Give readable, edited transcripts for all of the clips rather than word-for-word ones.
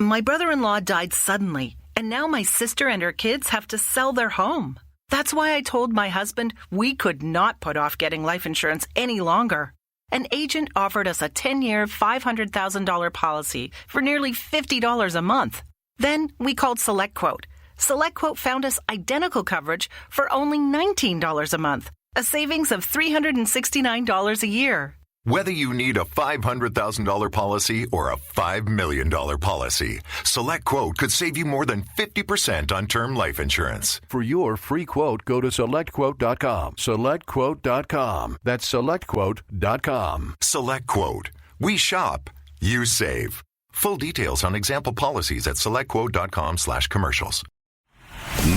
My brother-in-law died suddenly, and now my sister and her kids have to sell their home. That's why I told my husband we could not put off getting life insurance any longer. An agent offered us a 10-year, $500,000 policy for nearly $50 a month. Then we called SelectQuote. SelectQuote found us identical coverage for only $19 a month, a savings of $369 a year. Whether you need a $500,000 policy or a $5 million policy, SelectQuote could save you more than 50% on term life insurance. For your free quote, go to SelectQuote.com. SelectQuote.com. That's SelectQuote.com. SelectQuote. We shop. You save. Full details on example policies at SelectQuote.com/commercials.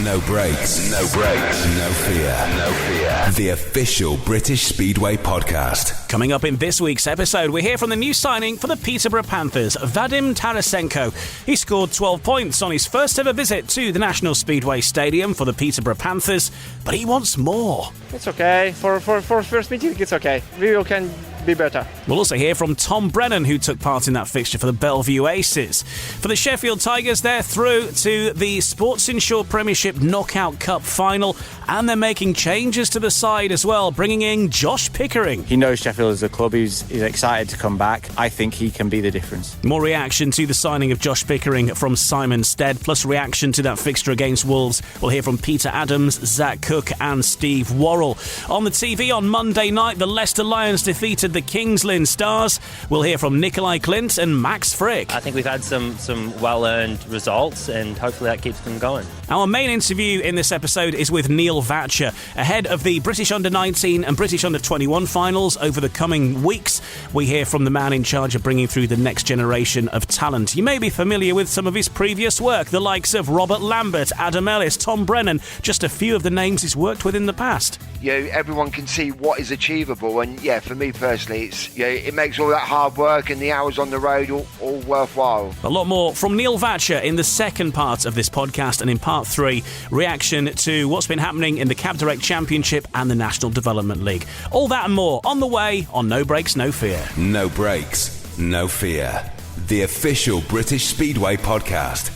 No brakes, no brakes, no fear, no fear. The official British Speedway podcast. Coming up in this week's episode, we hear from the new signing for the Peterborough Panthers, Vadim Tarasenko. He scored 12 points on his first ever visit to the National Speedway Stadium for the Peterborough Panthers, but he wants more. It's okay. For first meeting, it's okay. We can be better. We'll also hear from Tom Brennan, who took part in that fixture for the Bellevue Aces. For the Sheffield Tigers, they're through to the Sports Insure Premiership Knockout Cup final, and they're making changes to the side as well, bringing in Josh Pickering. He knows Sheffield as a club. He's excited to come back. I think he can be the difference. More reaction to the signing of Josh Pickering from Simon Stead, plus reaction to that fixture against Wolves. We'll hear from Peter Adams, Zach Cook and Steve Worrell. On the TV on Monday night, the Leicester Lions defeated the Kings Lynn Stars. We'll hear from Nikolai Clint and Max Frick. I think we've had some well-earned results, and hopefully that keeps them going. Our main interview in this episode is with Neil Vatcher, ahead of the British Under-19 and British Under-21 finals over the coming weeks. We hear from the man in charge of bringing through the next generation of talent. You may be familiar with some of his previous work, the likes of Robert Lambert, Adam Ellis, Tom Brennan, just a few of the names he's worked with in the past. Everyone can see what is achievable, and for me personally, it's it makes all that hard work and the hours on the road all worthwhile. A lot more from Neil Vatcher in the second part of this podcast, and in part 3, reaction to what's been happening in the Cab Direct Championship and the National Development League. All that and more on the way on No Brakes, No Fear. No brakes, no fear. The official British Speedway podcast.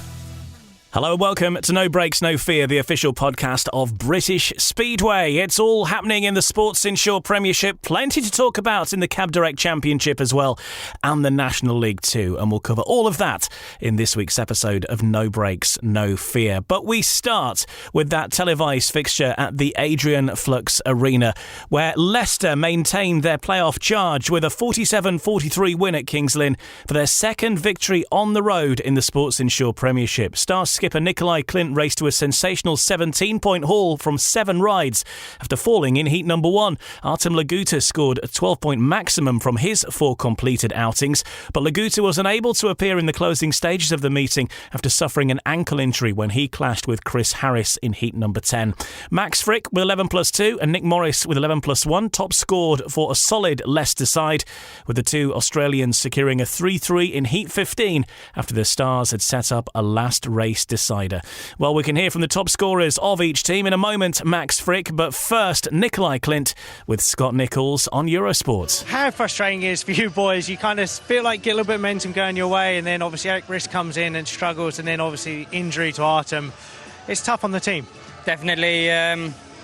Hello and welcome to No Brakes, No Fear, the official podcast of British Speedway. It's all happening in the Sports Insure Premiership, plenty to talk about in the Cab Direct Championship as well, and the National League too, and we'll cover all of that in this week's episode of No Brakes, No Fear. But we start with that televised fixture at the Adrian Flux Arena, where Leicester maintained their playoff charge with a 47-43 win at Kings Lynn for their second victory on the road in the Sports Insure Premiership. Star skipper Nikolai Clint raced to a sensational 17-point haul from 7 rides after falling in heat number 1. Artem Laguta scored a 12-point maximum from his 4 completed outings, but Laguta was unable to appear in the closing stages of the meeting after suffering an ankle injury when he clashed with Chris Harris in heat number 10. Max Frick with 11+2 and Nick Morris with 11+1 top scored for a solid Leicester side, with the 2 Australians securing a 3-3 in heat 15 after the Stars had set up a last race decider. Well, we can hear from the top scorers of each team in a moment, Max Frick, but first, Nikolai Clint with Scott Nichols on Eurosport. How frustrating it is for you boys. You kind of feel like get a little bit of momentum going your way, and then obviously Eric Riss comes in and struggles, and then obviously injury to Artem. It's tough on the team. Definitely,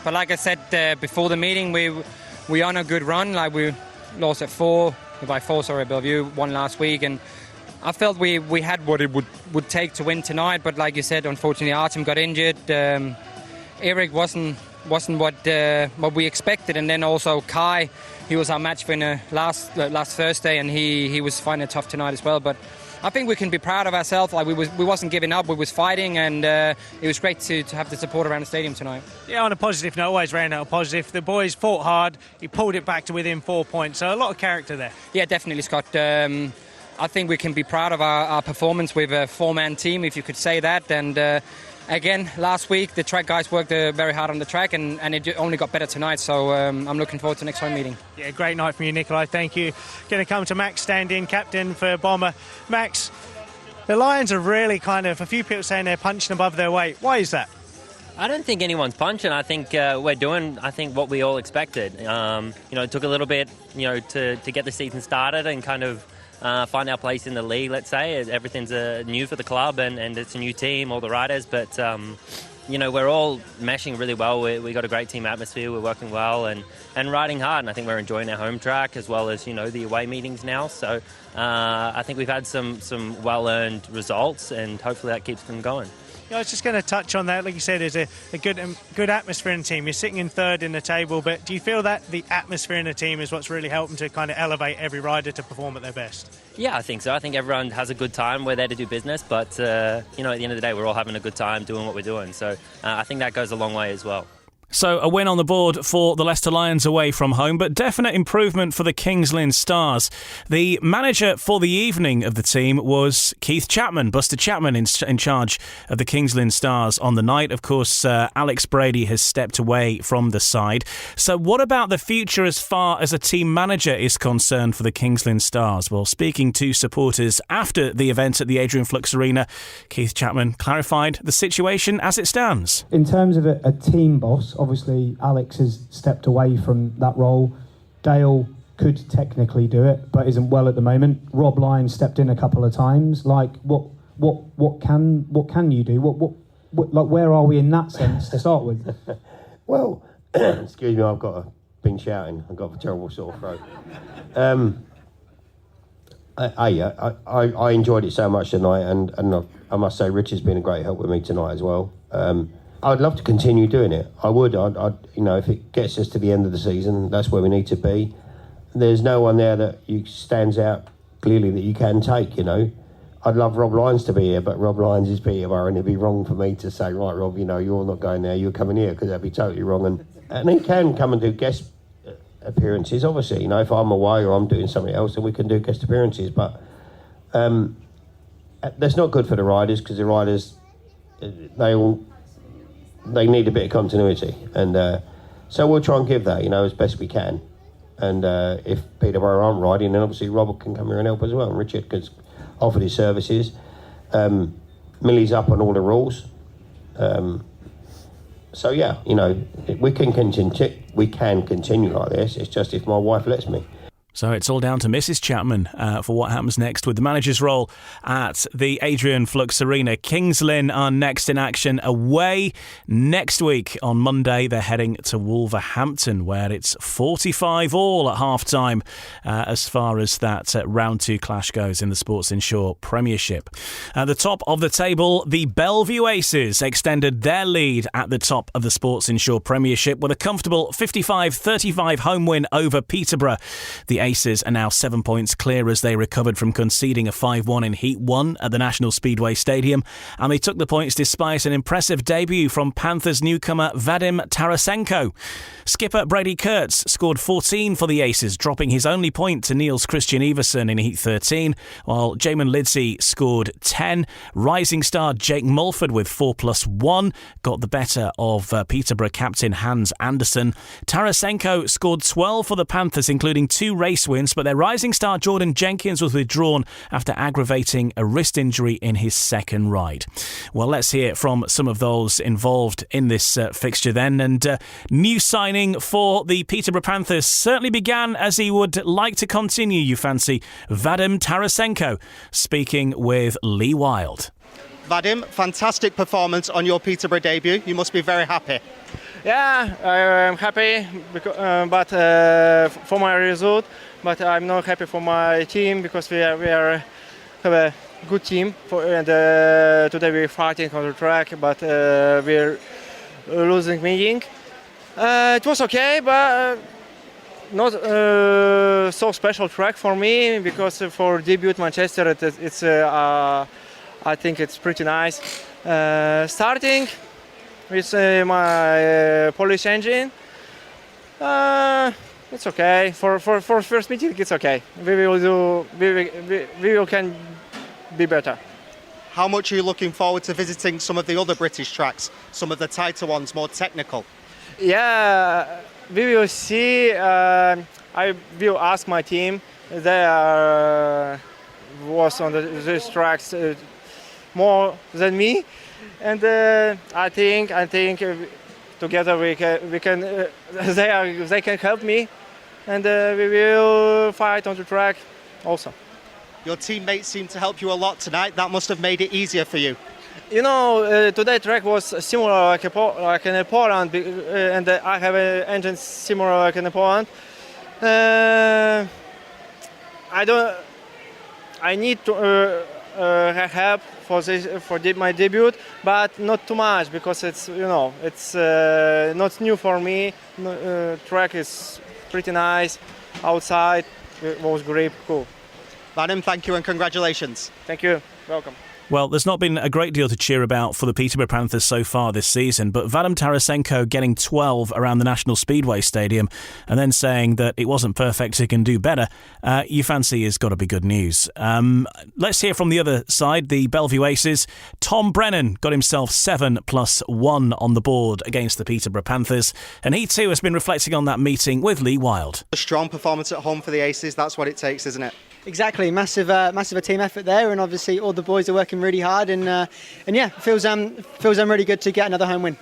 but like I said before the meeting, we on a good run. Like we lost at Bellevue, won last week, and I felt we had what it would take to win tonight, but like you said, unfortunately Artem got injured. Eric wasn't what we expected, and then also Kai, he was our match winner last Thursday, and he was finding it tough tonight as well. But I think we can be proud of ourselves. Like we wasn't giving up, we was fighting, and it was great to have the support around the stadium tonight. Yeah, on a positive note, always ran out a positive. The boys fought hard. He pulled it back to within 4 points, so a lot of character there. Yeah, definitely, Scott. I think we can be proud of our performance with a 4-man team, if you could say that. And again, last week the track guys worked very hard on the track, and it only got better tonight. So I'm looking forward to the next home meeting. Yeah, great night from you, Nikolai. Thank you. Going to come to Max, stand-in captain for Bomber. Max, the Lions are really a few people saying they're punching above their weight. Why is that? I don't think anyone's punching. I think we're doing, what we all expected. It took a little bit, to get the season started and kind of find our place in the league, let's say. Everything's new for the club and it's a new team, all the riders, but we're all meshing really well. We got a great team atmosphere, we're working well and riding hard, and I think we're enjoying our home track as well as, the away meetings now. So I think we've had some well-earned results, and hopefully that keeps them going. I was just going to touch on that. Like you said, there's a good atmosphere in the team. You're sitting in third in the table, but do you feel that the atmosphere in the team is what's really helping to kind of elevate every rider to perform at their best? Yeah, I think so. I think everyone has a good time. We're there to do business, but, at the end of the day, we're all having a good time doing what we're doing. So I think that goes a long way as well. So a win on the board for the Leicester Lions away from home, but definite improvement for the Kings Lynn Stars. The manager for the evening of the team was Keith Chapman, Buster Chapman, in charge of the Kings Lynn Stars on the night. Of course, Alex Brady has stepped away from the side. So what about the future as far as a team manager is concerned for the Kings Lynn Stars? Well, speaking to supporters after the event at the Adrian Flux Arena, Keith Chapman clarified the situation as it stands. In terms of a team boss, obviously Alex has stepped away from that role. Dale could technically do it, but isn't well at the moment. Rob Lyon stepped in a couple of times. Like, what can you do? What like, where are we in that sense to start with? Well, excuse me, been shouting. I've got a terrible sore throat. I enjoyed it so much tonight, and I must say Richard's been a great help with me tonight as well. I'd love to continue doing it. I would. I'd if it gets us to the end of the season, that's where we need to be. There's no one there that stands out clearly that you can take. I'd love Rob Lyons to be here, but Rob Lyons is Peterborough, and it'd be wrong for me to say, right, Rob, you're not going there, you're coming here, because that'd be totally wrong. And he can come and do guest appearances, obviously. If I'm away or I'm doing something else, then we can do guest appearances. But that's not good for the riders, because the riders, they need a bit of continuity, and so we'll try and give that, as best we can. And if Peterborough aren't riding, then obviously Robert can come here and help as well, and Richard has offered his services. Millie's up on all the rules, so yeah, we can continue like this. It's just if my wife lets me. So it's all down to Mrs. Chapman for what happens next with the manager's role at the Adrian Flux Arena. Kings Lynn are next in action away next week. On Monday, they're heading to Wolverhampton, where it's 45-all at half-time as far as that round 2 clash goes in the Sports Insure Premiership. At the top of the table, the Bellevue Aces extended their lead at the top of the Sports Insure Premiership with a comfortable 55-35 home win over Peterborough. The Aces are now 7 points clear as they recovered from conceding a 5-1 in Heat 1 at the National Speedway Stadium, and they took the points despite an impressive debut from Panthers newcomer Vadim Tarasenko. Skipper Brady Kurtz scored 14 for the Aces, dropping his only point to Niels Christian Iversen in Heat 13, while Jamin Lidsey scored 10. Rising star Jake Mulford with 4+1 got the better of Peterborough captain Hans Andersen. Tarasenko scored 12 for the Panthers, including 2 race wins, but their rising star Jordan Jenkins was withdrawn after aggravating a wrist injury in his second ride. Well, let's hear from some of those involved in this fixture then. And new signing for the Peterborough Panthers certainly began as he would like to continue, you fancy. Vadim Tarasenko speaking with Lee Wild. Vadim, fantastic performance on your Peterborough debut. You must be very happy. Yeah, I'm happy, but for my result. But I'm not happy for my team because we have a good team. Today we're fighting on the track, but we're losing meeting. It was okay, but not so special track for me because for debut Manchester, it's I think it's pretty nice. Starting with my Polish engine, it's okay. For first meeting, it's okay. We can be better. How much are you looking forward to visiting some of the other British tracks, some of the tighter ones, more technical? Yeah, we will see. I will ask my team. They was on these tracks more than me. And I think together we can they can help me, and we will fight on the track also. Your teammates seem to help you a lot tonight. That must have made it easier for you. You know, today track was similar like in Poland, and I have an engine similar like in Poland. I need to help for my debut, but not too much because it's not new for me. Track is pretty nice outside. It was great, cool. Vadim, thank you and congratulations. Thank you. Welcome. Well, there's not been a great deal to cheer about for the Peterborough Panthers so far this season, but Vadim Tarasenko getting 12 around the National Speedway Stadium and then saying that it wasn't perfect, he can do better, you fancy has got to be good news. Let's hear from the other side, the Bellevue Aces. Tom Brennan got himself 7+1 on the board against the Peterborough Panthers, and he too has been reflecting on that meeting with Lee Wild. A strong performance at home for the Aces, that's what it takes, isn't it? Exactly, massive a team effort there, and obviously all the boys are working really hard, and yeah, feels really good to get another home win.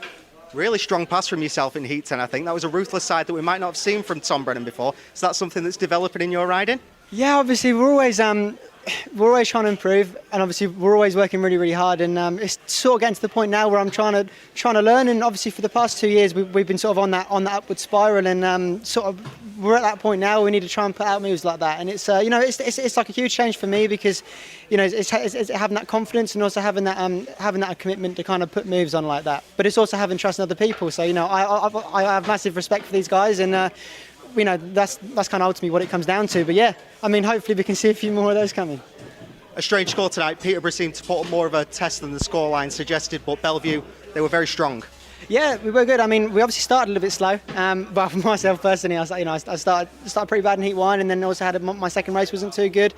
Really strong pass from yourself in Heat 10, I think. That was a ruthless side that we might not have seen from Tom Brennan before. Is that something that's developing in your riding? Yeah, obviously we're always trying to improve, and obviously we're always working really, really hard, and it's sort of getting to the point now where I'm trying to learn, and obviously for the past 2 years we've been sort of on that upward spiral, and sort of we're at that point now where we need to try and put out moves like that, and it's it's like a huge change for me because it's having that confidence and also having that commitment to kind of put moves on like that, but it's also having trust in other people. So I have massive respect for these guys, and that's kind of ultimately what it comes down to. But yeah, I mean, hopefully we can see a few more of those coming. A strange score tonight. Peterborough seemed to put up more of a test than the scoreline suggested, but Bellevue, they were very strong. Yeah, we were good. I mean, we obviously started a little bit slow, but for myself personally, I started pretty bad in Heat 1, and then also had my second race wasn't too good,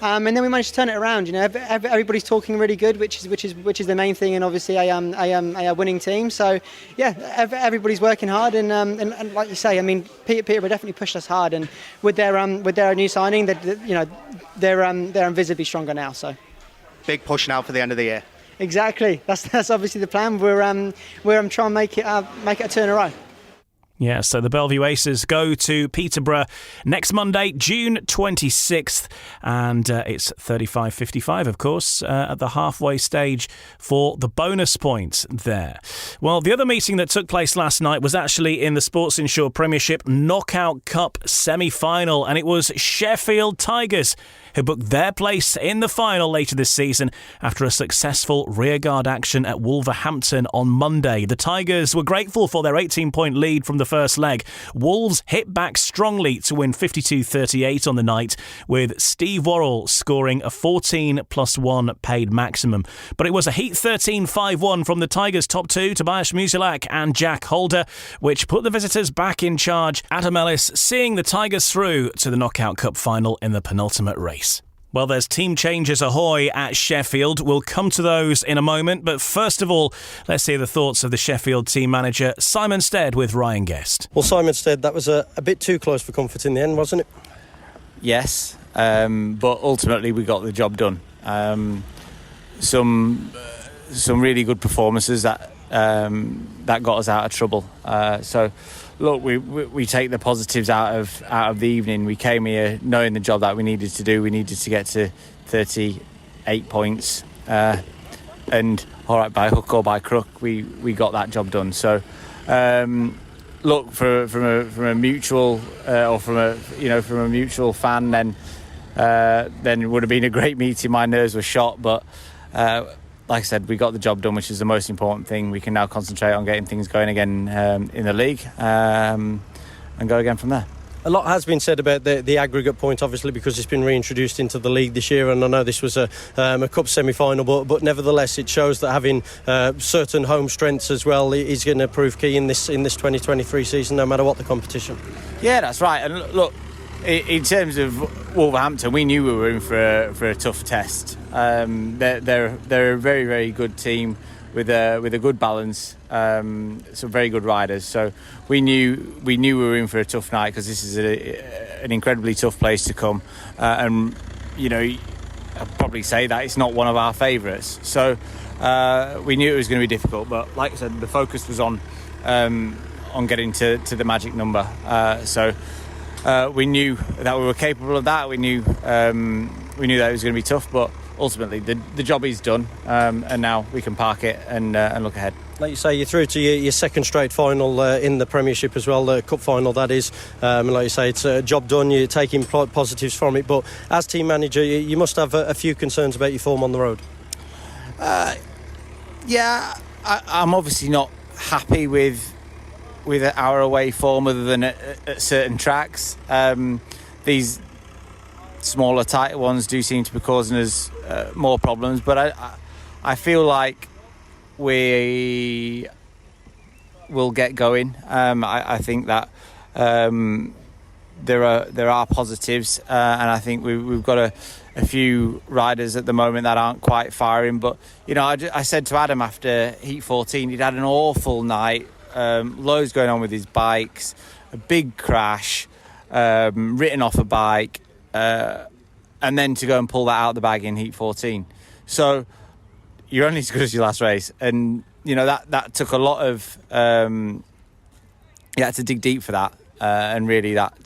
and then we managed to turn it around. Everybody's talking really good, which is the main thing, and obviously a winning team. So yeah, everybody's working hard, and like you say, I mean, Peterborough definitely pushed us hard, and with their new signing, they're invisibly stronger now. So big push now for the end of the year. Exactly. That's obviously the plan. We're trying to make it a turnaround. Yeah, so the Bellevue Aces go to Peterborough next Monday, June 26th, and it's 35.55, of course, at the halfway stage for the bonus points there. Well, the other meeting that took place last night was actually in the Sports Insure Premiership Knockout Cup semi-final, and it was Sheffield Tigers who booked their place in the final later this season after a successful rearguard action at Wolverhampton on Monday. The Tigers were grateful for their 18-point lead from the first leg. Wolves hit back strongly to win 52-38 on the night, with Steve Worrell scoring a 14+1 paid maximum. But it was a Heat 13-5-1 from the Tigers' top two, Tobias Musilak and Jack Holder, which put the visitors back in charge. Adam Ellis seeing the Tigers through to the Knockout Cup final in the penultimate race. Well, there's team changes ahoy at Sheffield. We'll come to those in a moment, but first of all, let's hear the thoughts of the Sheffield team manager, Simon Stead, with Ryan Guest. Well, Simon Stead, that was a bit too close for comfort in the end, wasn't it? Yes, but ultimately we got the job done. Some really good performances that got us out of trouble. So, look, we take the positives out of the evening. We came here knowing the job that we needed to do. We needed to get to 38 points, and all right, by hook or by crook, we got that job done. So, look, from a mutual or from a mutual fan, then it would have been a great meeting. My nerves were shot, but like I said, we got the job done, which is the most important thing. We can now concentrate on getting things going again in the league and go again from there. A lot has been said about the aggregate point, obviously, because it's been reintroduced into the league this year, and I know this was a cup semi-final, but nevertheless it shows that having certain home strengths as well is going to prove key in this 2023 season, no matter what the competition. Yeah, that's right. And look, in terms of Wolverhampton, we knew we were in for a tough test. They're a very, very good team with a good balance, some very good riders. So we knew we were in for a tough night, because this is an incredibly tough place to come. And I'd probably say that it's not one of our favourites. So we knew it was going to be difficult. But like I said, the focus was on getting to the magic number. So we knew that we were capable of that. We knew that it was going to be tough, but ultimately the job is done, and now we can park it and look ahead. Like you say, you're through to your second straight final in the Premiership as well, the Cup final that is. And like you say, it's a job done, you're taking positives from it. But as team manager, you must have a few concerns about your form on the road. I'm obviously not happy with our away form other than at certain tracks. These smaller, tighter ones do seem to be causing us more problems, but I feel like we will get going. I think that there are positives, and I think we've got a few riders at the moment that aren't quite firing. But I said to Adam after Heat 14, he'd had an awful night, loads going on with his bikes, a big crash, written off a bike, and then to go and pull that out of the bag in Heat 14. So you're only as good as your last race, and that took a lot of you had to dig deep for that, and really that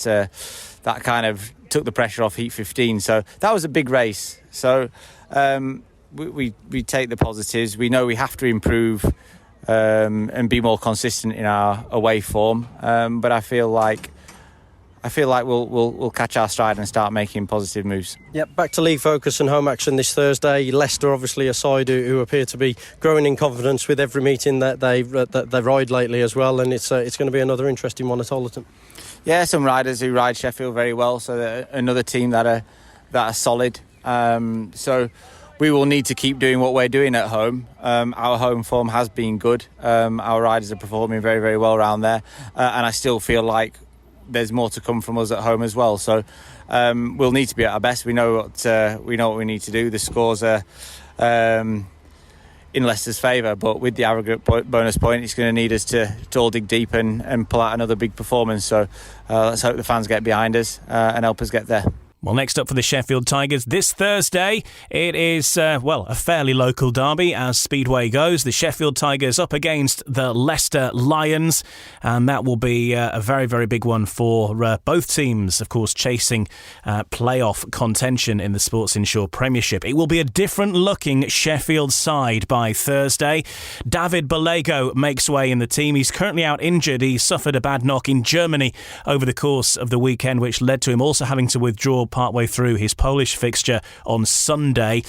kind of took the pressure off Heat 15. So that was a big race. So we take the positives. We know we have to improve and be more consistent in our away form, but I feel like we'll catch our stride and start making positive moves. Yep, back to league focus and home action this Thursday. Leicester, obviously, a side who appear to be growing in confidence with every meeting that they ride lately as well, and it's going to be another interesting one at Owlerton. Yeah, some riders who ride Sheffield very well, so another team that are solid. So we will need to keep doing what we're doing at home. Our home form has been good. Our riders are performing very, very well around there, and I still feel like there's more to come from us at home as well. So we'll need to be at our best. We know what we need to do. The scores are in Leicester's favour, but with the aggregate bonus point, it's going to need us to all dig deep and pull out another big performance. So let's hope the fans get behind us and help us get there. Well, next up for the Sheffield Tigers this Thursday, it is, a fairly local derby as Speedway goes. The Sheffield Tigers up against the Leicester Lions, and that will be a very, very big one for both teams, of course, chasing playoff contention in the Sports Insure Premiership. It will be a different-looking Sheffield side by Thursday. David Bellego makes way in the team. He's currently out injured. He suffered a bad knock in Germany over the course of the weekend, which led to him also having to withdraw partway through his Polish fixture on Sunday.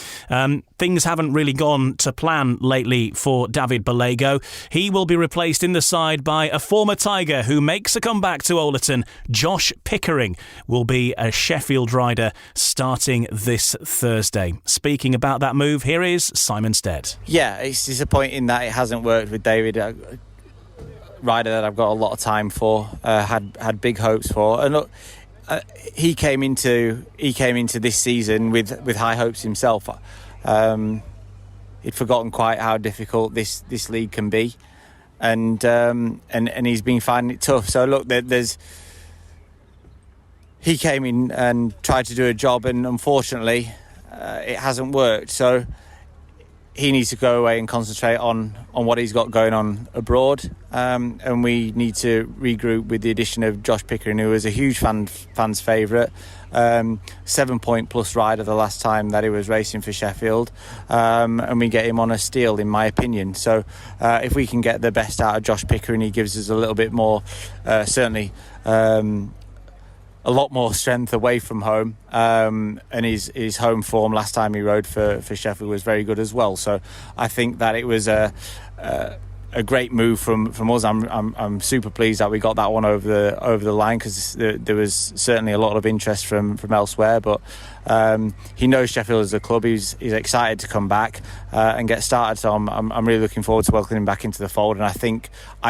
Things haven't really gone to plan lately for David Bellego. He will be replaced in the side by a former Tiger who makes a comeback to Owlerton. Josh Pickering will be a Sheffield rider starting this Thursday. Speaking about that move, here is Simon Stead. Yeah, it's disappointing that it hasn't worked with David. A rider that I've got a lot of time for, had big hopes for, and look, he came into this season with high hopes himself. He'd forgotten quite how difficult this league can be, and he's been finding it tough. So look, he came in and tried to do a job, and unfortunately, it hasn't worked. So he needs to go away and concentrate on what he's got going on abroad, and we need to regroup with the addition of Josh Pickering, who was a huge fan's favourite, 7-point plus rider the last time that he was racing for Sheffield, and we get him on a steal, in my opinion. So if we can get the best out of Josh Pickering, he gives us a little bit more, certainly a lot more strength away from home, and his home form last time he rode for Sheffield was very good as well. So I think that it was a great move from us. I'm super pleased that we got that one over the line, because there was certainly a lot of interest from elsewhere. But he knows Sheffield as a club. He's excited to come back and get started. So I'm really looking forward to welcoming him back into the fold, and I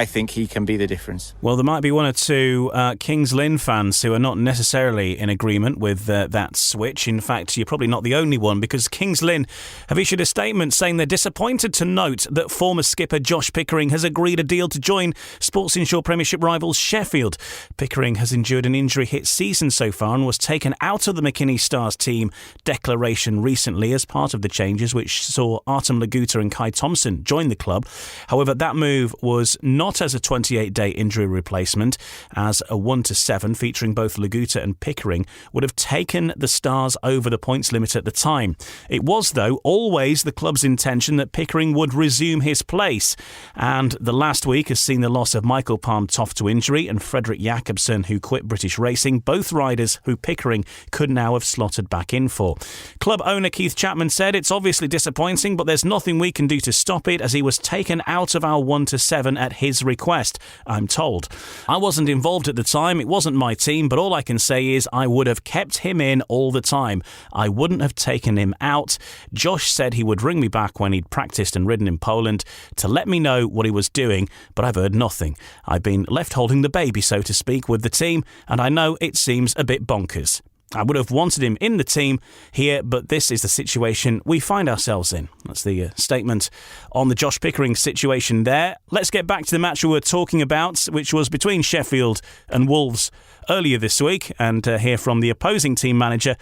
think he can be the difference. Well, there might be one or two Kings Lynn fans who are not necessarily in agreement with that switch. In fact, you're probably not the only one, because Kings Lynn have issued a statement saying they're disappointed to note that former skipper Josh Pickering Pickering has agreed a deal to join Sports Insure Premiership rivals Sheffield. Pickering has endured an injury-hit season so far and was taken out of the McKinney Stars team declaration recently as part of the changes which saw Artem Laguta and Kai Thompson join the club. However, that move was not as a 28-day injury replacement, as a 1-7 featuring both Laguta and Pickering would have taken the Stars over the points limit at the time. It was, though, always the club's intention that Pickering would resume his place, and the last week has seen the loss of Michael Palm-Toft to injury and Frederick Jakobsen, who quit British Racing, both riders who Pickering could now have slotted back in for. Club owner Keith Chapman said, "It's obviously disappointing, but there's nothing we can do to stop it, as he was taken out of our 1-7 at his request, I'm told. I wasn't involved at the time, it wasn't my team, but all I can say is I would have kept him in all the time. I wouldn't have taken him out. Josh said he would ring me back when he'd practiced and ridden in Poland to let me know what he was doing, but I've heard nothing. I've been left holding the baby, so to speak, with the team, and I know it seems a bit bonkers. I would have wanted him in the team here, but this is the situation we find ourselves in." That's the statement on the Josh Pickering situation there. Let's get back to the match we were talking about, which was between Sheffield and Wolves earlier this week, and hear from the opposing team manager,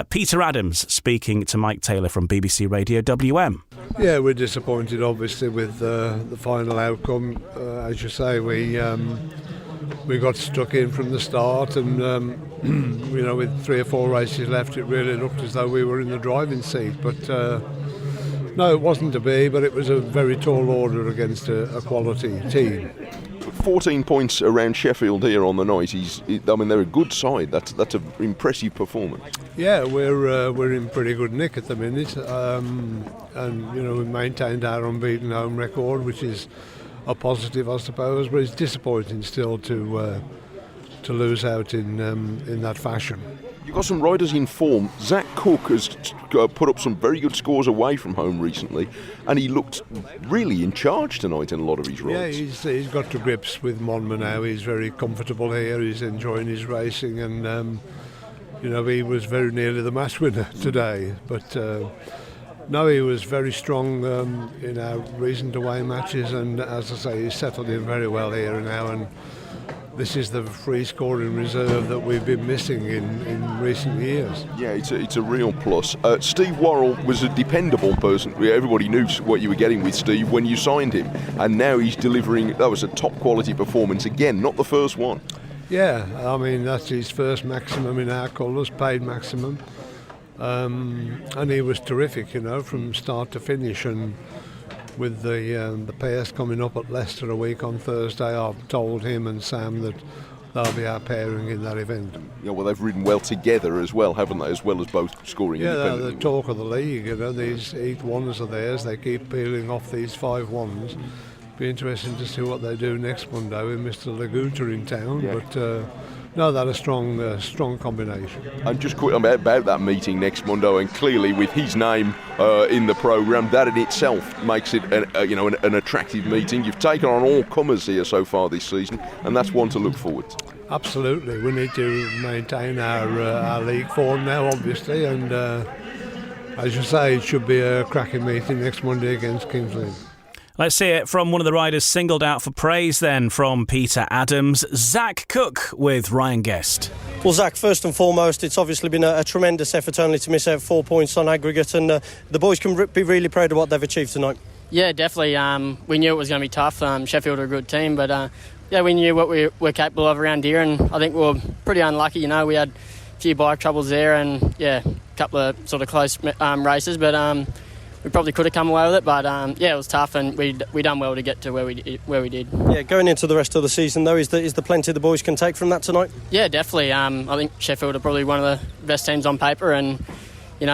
Peter Adams, speaking to Mike Taylor from BBC Radio WM. Yeah, we're disappointed, obviously, with the final outcome. As you say, we got stuck in from the start, and with 3 or 4 races left, it really looked as though we were in the driving seat. But no, it wasn't to be, but it was a very tall order against a quality team. 14 points around Sheffield here on the night. They're a good side. That's an impressive performance. Yeah, we're in pretty good nick at the minute, and we've maintained our unbeaten home record, which is a positive, I suppose, but it's disappointing still to lose out in that fashion. You've got some riders in form. Zach Cook has put up some very good scores away from home recently, and he looked really in charge tonight in a lot of his rides. Yeah, he's got to grips with Monmouth now. He's very comfortable here. He's enjoying his racing, and he was very nearly the match winner today. But no, he was very strong in our recent away matches, and as I say, he's settled in very well here now, and this is the free scoring reserve that we've been missing in recent years. Yeah, it's a real plus. Steve Worrell was a dependable person. Everybody knew what you were getting with Steve when you signed him, and now he's delivering. That was a top quality performance again, not the first one. Yeah, I mean, that's his first maximum in our colours, paid maximum. And he was terrific, from start to finish. And with the pairs coming up at Leicester a week on Thursday, I've told him and Sam that they'll be our pairing in that event. Yeah, well, they've ridden well together as well, haven't they? As well as both scoring independently. Yeah, the talk of the league. These 8 ones are theirs. They keep peeling off these 5 ones. Be interesting to see what they do next Monday with Mr. Laguta in town. Yeah. But no, that's a strong combination. And just quick about that meeting next Monday, and clearly with his name in the programme, that in itself makes it an attractive meeting. You've taken on all comers here so far this season, and that's one to look forward to. Absolutely, we need to maintain our league form now, obviously, and as you say, it should be a cracking meeting next Monday against Kings Lynn. Let's see it from one of the riders singled out for praise then from Peter Adams, Zach Cook with Ryan Guest. Well, Zach, first and foremost, it's obviously been a tremendous effort only to miss out 4 points on aggregate, and the boys can be really proud of what they've achieved tonight. Yeah, definitely. We knew it was going to be tough. Sheffield are a good team, but we knew what we were capable of around here, and I think we were pretty unlucky. We had a few bike troubles there, and a couple of sort of close races, but we probably could have come away with it, but it was tough, and we done well to get to where we did. Yeah, going into the rest of the season though, is the plenty the boys can take from that tonight? Yeah, definitely. I think Sheffield are probably one of the best teams on paper, and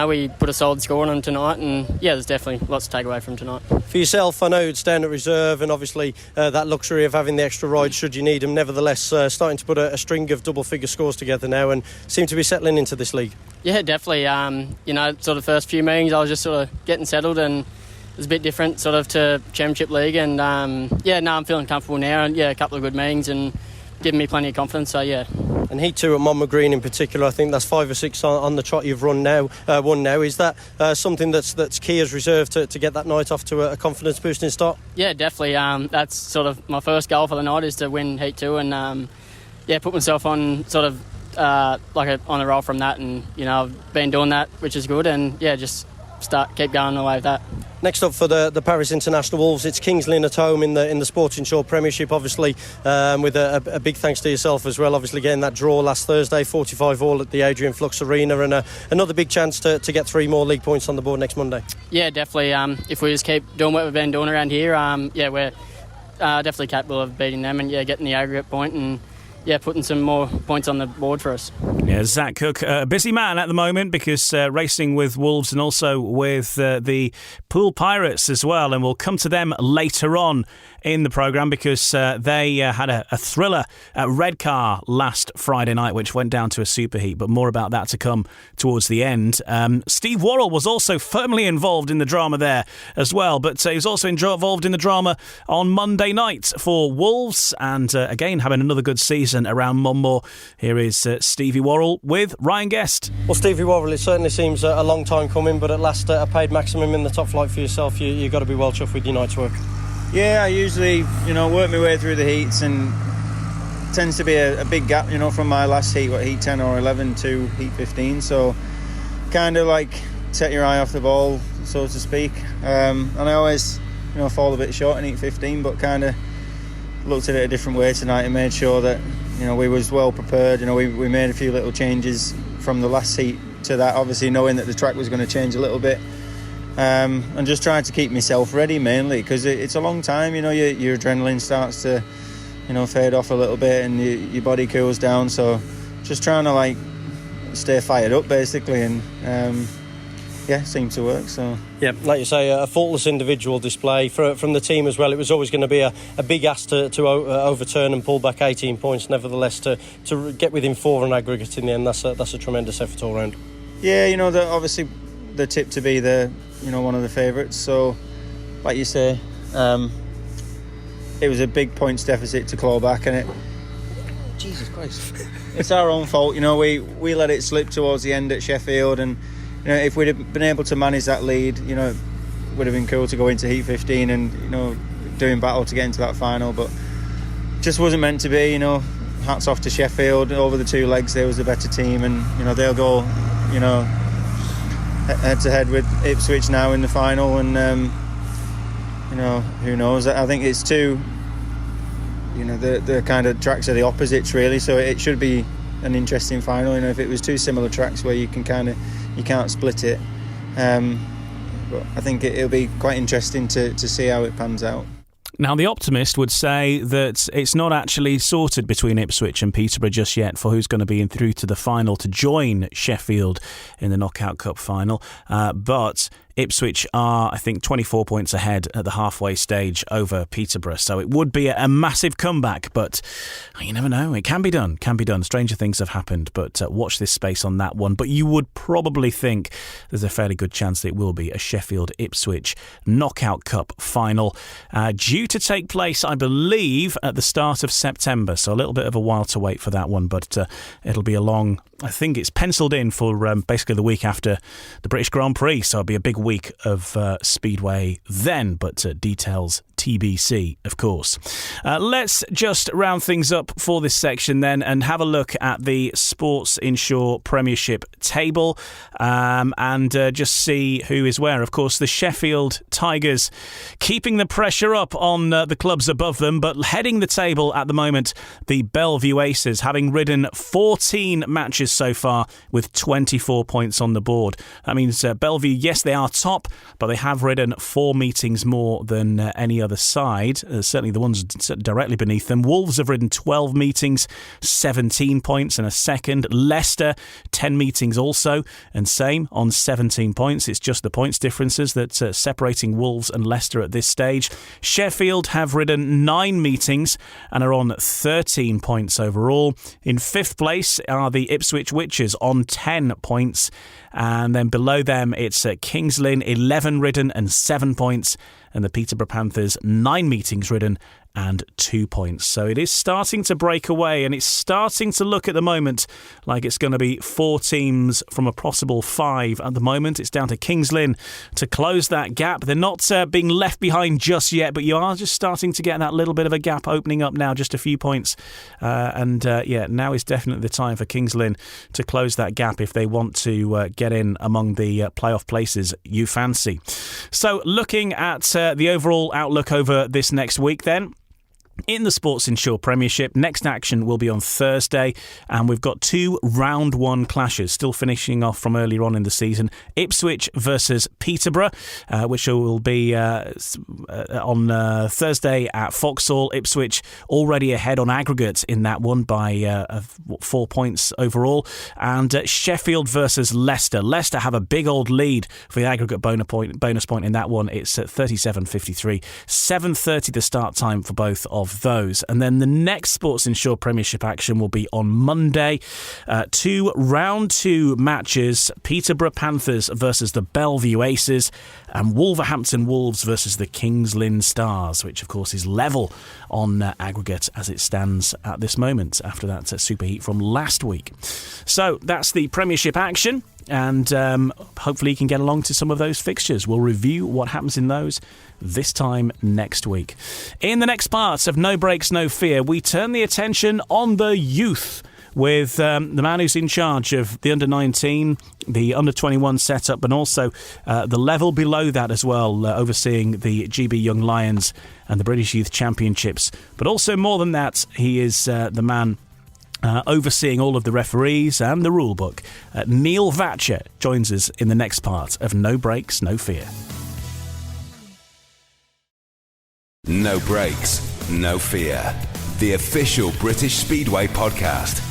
we put a solid score on them tonight, and there's definitely lots to take away from tonight. For yourself, I know it's down at reserve, and obviously that luxury of having the extra rides should you need them. Nevertheless, starting to put a string of double-figure scores together now, and seem to be settling into this league. Yeah, definitely. Sort of first few meetings, I was just sort of getting settled, and it was a bit different sort of to Championship League, and I'm feeling comfortable now, and a couple of good meetings, and giving me plenty of confidence. So yeah. And Heat 2 at Monmouth Green in particular, I think that's 5 or 6 on the trot you've won now. Is that something that's key as reserve to get that night off to a confidence boosting start? Yeah, definitely. That's sort of my first goal for the night, is to win Heat 2 and put myself on sort of on a roll from that. And I've been doing that, which is good. And just keep going the way with that. Next up for the Paris International Wolves, it's Kings Lynn at home in the Sports Insure Premiership, obviously, with a big thanks to yourself as well, obviously getting that draw last Thursday, 45-all at the Adrian Flux Arena, and another big chance to get 3 more league points on the board next Monday. Yeah, definitely. If we just keep doing what we've been doing around here, we're definitely capable of beating them and getting the aggregate point and putting some more points on the board for us. Yeah, Zach Cook, a busy man at the moment because racing with Wolves and also with the Pool Pirates as well. And we'll come to them later on in the programme because they had a thriller at Redcar last Friday night, which went down to a superheat. But more about that to come towards the end. Steve Worrell was also firmly involved in the drama there as well. But he was also involved in the drama on Monday night for Wolves. And again, having another good season around Monmore. Here is Stevie Worrell with Ryan Guest. Well, Stevie Worrell, it certainly seems a long time coming, but at last a paid maximum in the top flight for yourself. You've got to be well chuffed with your night's work. Yeah, I usually work my way through the heats, and tends to be a big gap from my last heat, heat 10 or 11 to heat 15, so kind of like take your eye off the ball, so to speak, and I always fall a bit short in heat 15, but kind of looked at it a different way tonight and made sure that we was well prepared. We made a few little changes from the last heat to that, obviously knowing that the track was going to change a little bit, and just trying to keep myself ready mainly because it's a long time. Your adrenaline starts to fade off a little bit and your body cools down, so just trying to stay fired up basically, and seemed to work. So yeah, like you say, a faultless individual display from the team as well. It was always going to be a big ask to overturn and pull back 18 points. Nevertheless, to get within 4 on aggregate in the end, that's a tremendous effort all round. Yeah, obviously the tip to be one of the favourites. So, like you say, it was a big points deficit to claw back, and Jesus Christ, it's our own fault. We let it slip towards the end at Sheffield, and if we'd have been able to manage that lead, it would have been cool to go into heat 15 and doing battle to get into that final, but just wasn't meant to be. Hats off to Sheffield. Over the 2 legs, they was the better team, and they'll go head to head with Ipswich now in the final, and who knows. I think it's two the kind of tracks are the opposites really, so it should be an interesting final. If it was 2 similar tracks where you can't split it, but I think it'll be quite interesting to see how it pans out. Now, the optimist would say that it's not actually sorted between Ipswich and Peterborough just yet for who's going to be in through to the final to join Sheffield in the Knockout Cup final, but Ipswich are, I think, 24 points ahead at the halfway stage over Peterborough. So it would be a massive comeback, but you never know. It can be done. Stranger things have happened, but watch this space on that one. But you would probably think there's a fairly good chance that it will be a Sheffield-Ipswich Knockout Cup final, due to take place, I believe, at the start of September. So a little bit of a while to wait for that one, but it'll be a long... I think it's penciled in for basically the week after the British Grand Prix, so it'll be a big week of Speedway then, but details TBC, of course. Let's just round things up for this section then and have a look at the Sports Insure Premiership table and just see who is where. Of course, the Sheffield Tigers keeping the pressure up on the clubs above them, but heading the table at the moment, the Bellevue Aces, having ridden 14 matches so far with 24 points on the board. That means Bellevue, yes, they are top, but they have ridden 4 meetings more than any other side, certainly the ones directly beneath them. Wolves have ridden 12 meetings, 17 points and a second. Leicester, 10 meetings also, and same on 17 points. It's just the points differences that's separating Wolves and Leicester at this stage. Sheffield have ridden 9 meetings and are on 13 points overall. In 5th place are the Ipswich Witches on 10 points, and then below them it's Kings Lynn, 11 ridden and 7 points, and the Peterborough Panthers, 9 meetings ridden 2 points. So it is starting to break away, and it's starting to look at the moment like it's going to be 4 teams from a possible 5 at the moment. It's down to Kings Lynn to close that gap. They're not being left behind just yet, but you are just starting to get that little bit of a gap opening up now, just a few points. Now is definitely the time for Kings Lynn to close that gap if they want to get in among the playoff places you fancy. So looking at the overall outlook over this next week then, in the Sports Insure Premiership, next action will be on Thursday, and we've got 2 round 1 clashes still finishing off from earlier on in the season. Ipswich versus Peterborough, which will be on Thursday at Vauxhall. Ipswich already ahead on aggregate in that one by 4 points overall. And Sheffield versus Leicester. Leicester have a big old lead for the aggregate bonus point in that one. It's at 37.53. 7:30 the start time for both of those. And then the next Sports Insure Premiership action will be on Monday. 2 round 2 matches: Peterborough Panthers versus the Bellevue Aces, and Wolverhampton Wolves versus the Kings Lynn Stars, which of course is level on aggregate as it stands at this moment after that superheat from last week. So that's the Premiership action, and hopefully you can get along to some of those fixtures. We'll review what happens in those this time next week. In the next part of No Breaks, No Fear, we turn the attention on the youth with the man who's in charge of the under-19, the under-21 setup, and also the level below that as well, overseeing the GB Young Lions and the British Youth Championships. But also more than that, he is the man overseeing all of the referees and the rule book. Neil Vatcher joins us in the next part of No Breaks, No Fear. No Breaks, No Fear. The official British Speedway podcast.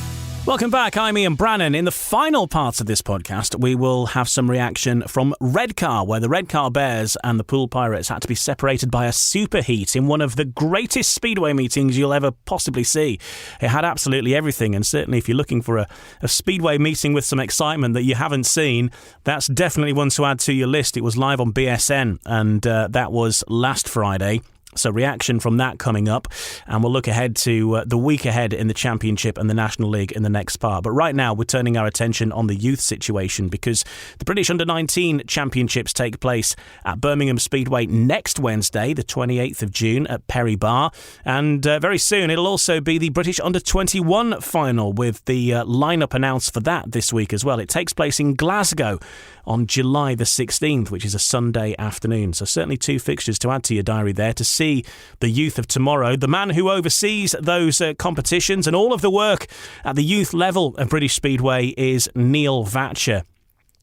Welcome back. I'm Ian Brennan. In the final part of this podcast, we will have some reaction from Redcar, where the Redcar Bears and the Poole Pirates had to be separated by a superheat in one of the greatest speedway meetings you'll ever possibly see. It had absolutely everything, and certainly if you're looking for a speedway meeting with some excitement that you haven't seen, that's definitely one to add to your list. It was live on BSN, and that was last Friday. So reaction from that coming up, and we'll look ahead to the week ahead in the Championship and the National League in the next part. But right now we're turning our attention on the youth situation, because the British Under-19 Championships take place at Birmingham Speedway next Wednesday, the 28th of June at Perry Bar, and very soon it'll also be the British Under-21 final, with the lineup announced for that this week as well. It takes place in Glasgow on July the 16th, which is a Sunday afternoon. So certainly 2 fixtures to add to your diary there to see the youth of tomorrow. The man who oversees those competitions and all of the work at the youth level of British Speedway is Neil Vatcher.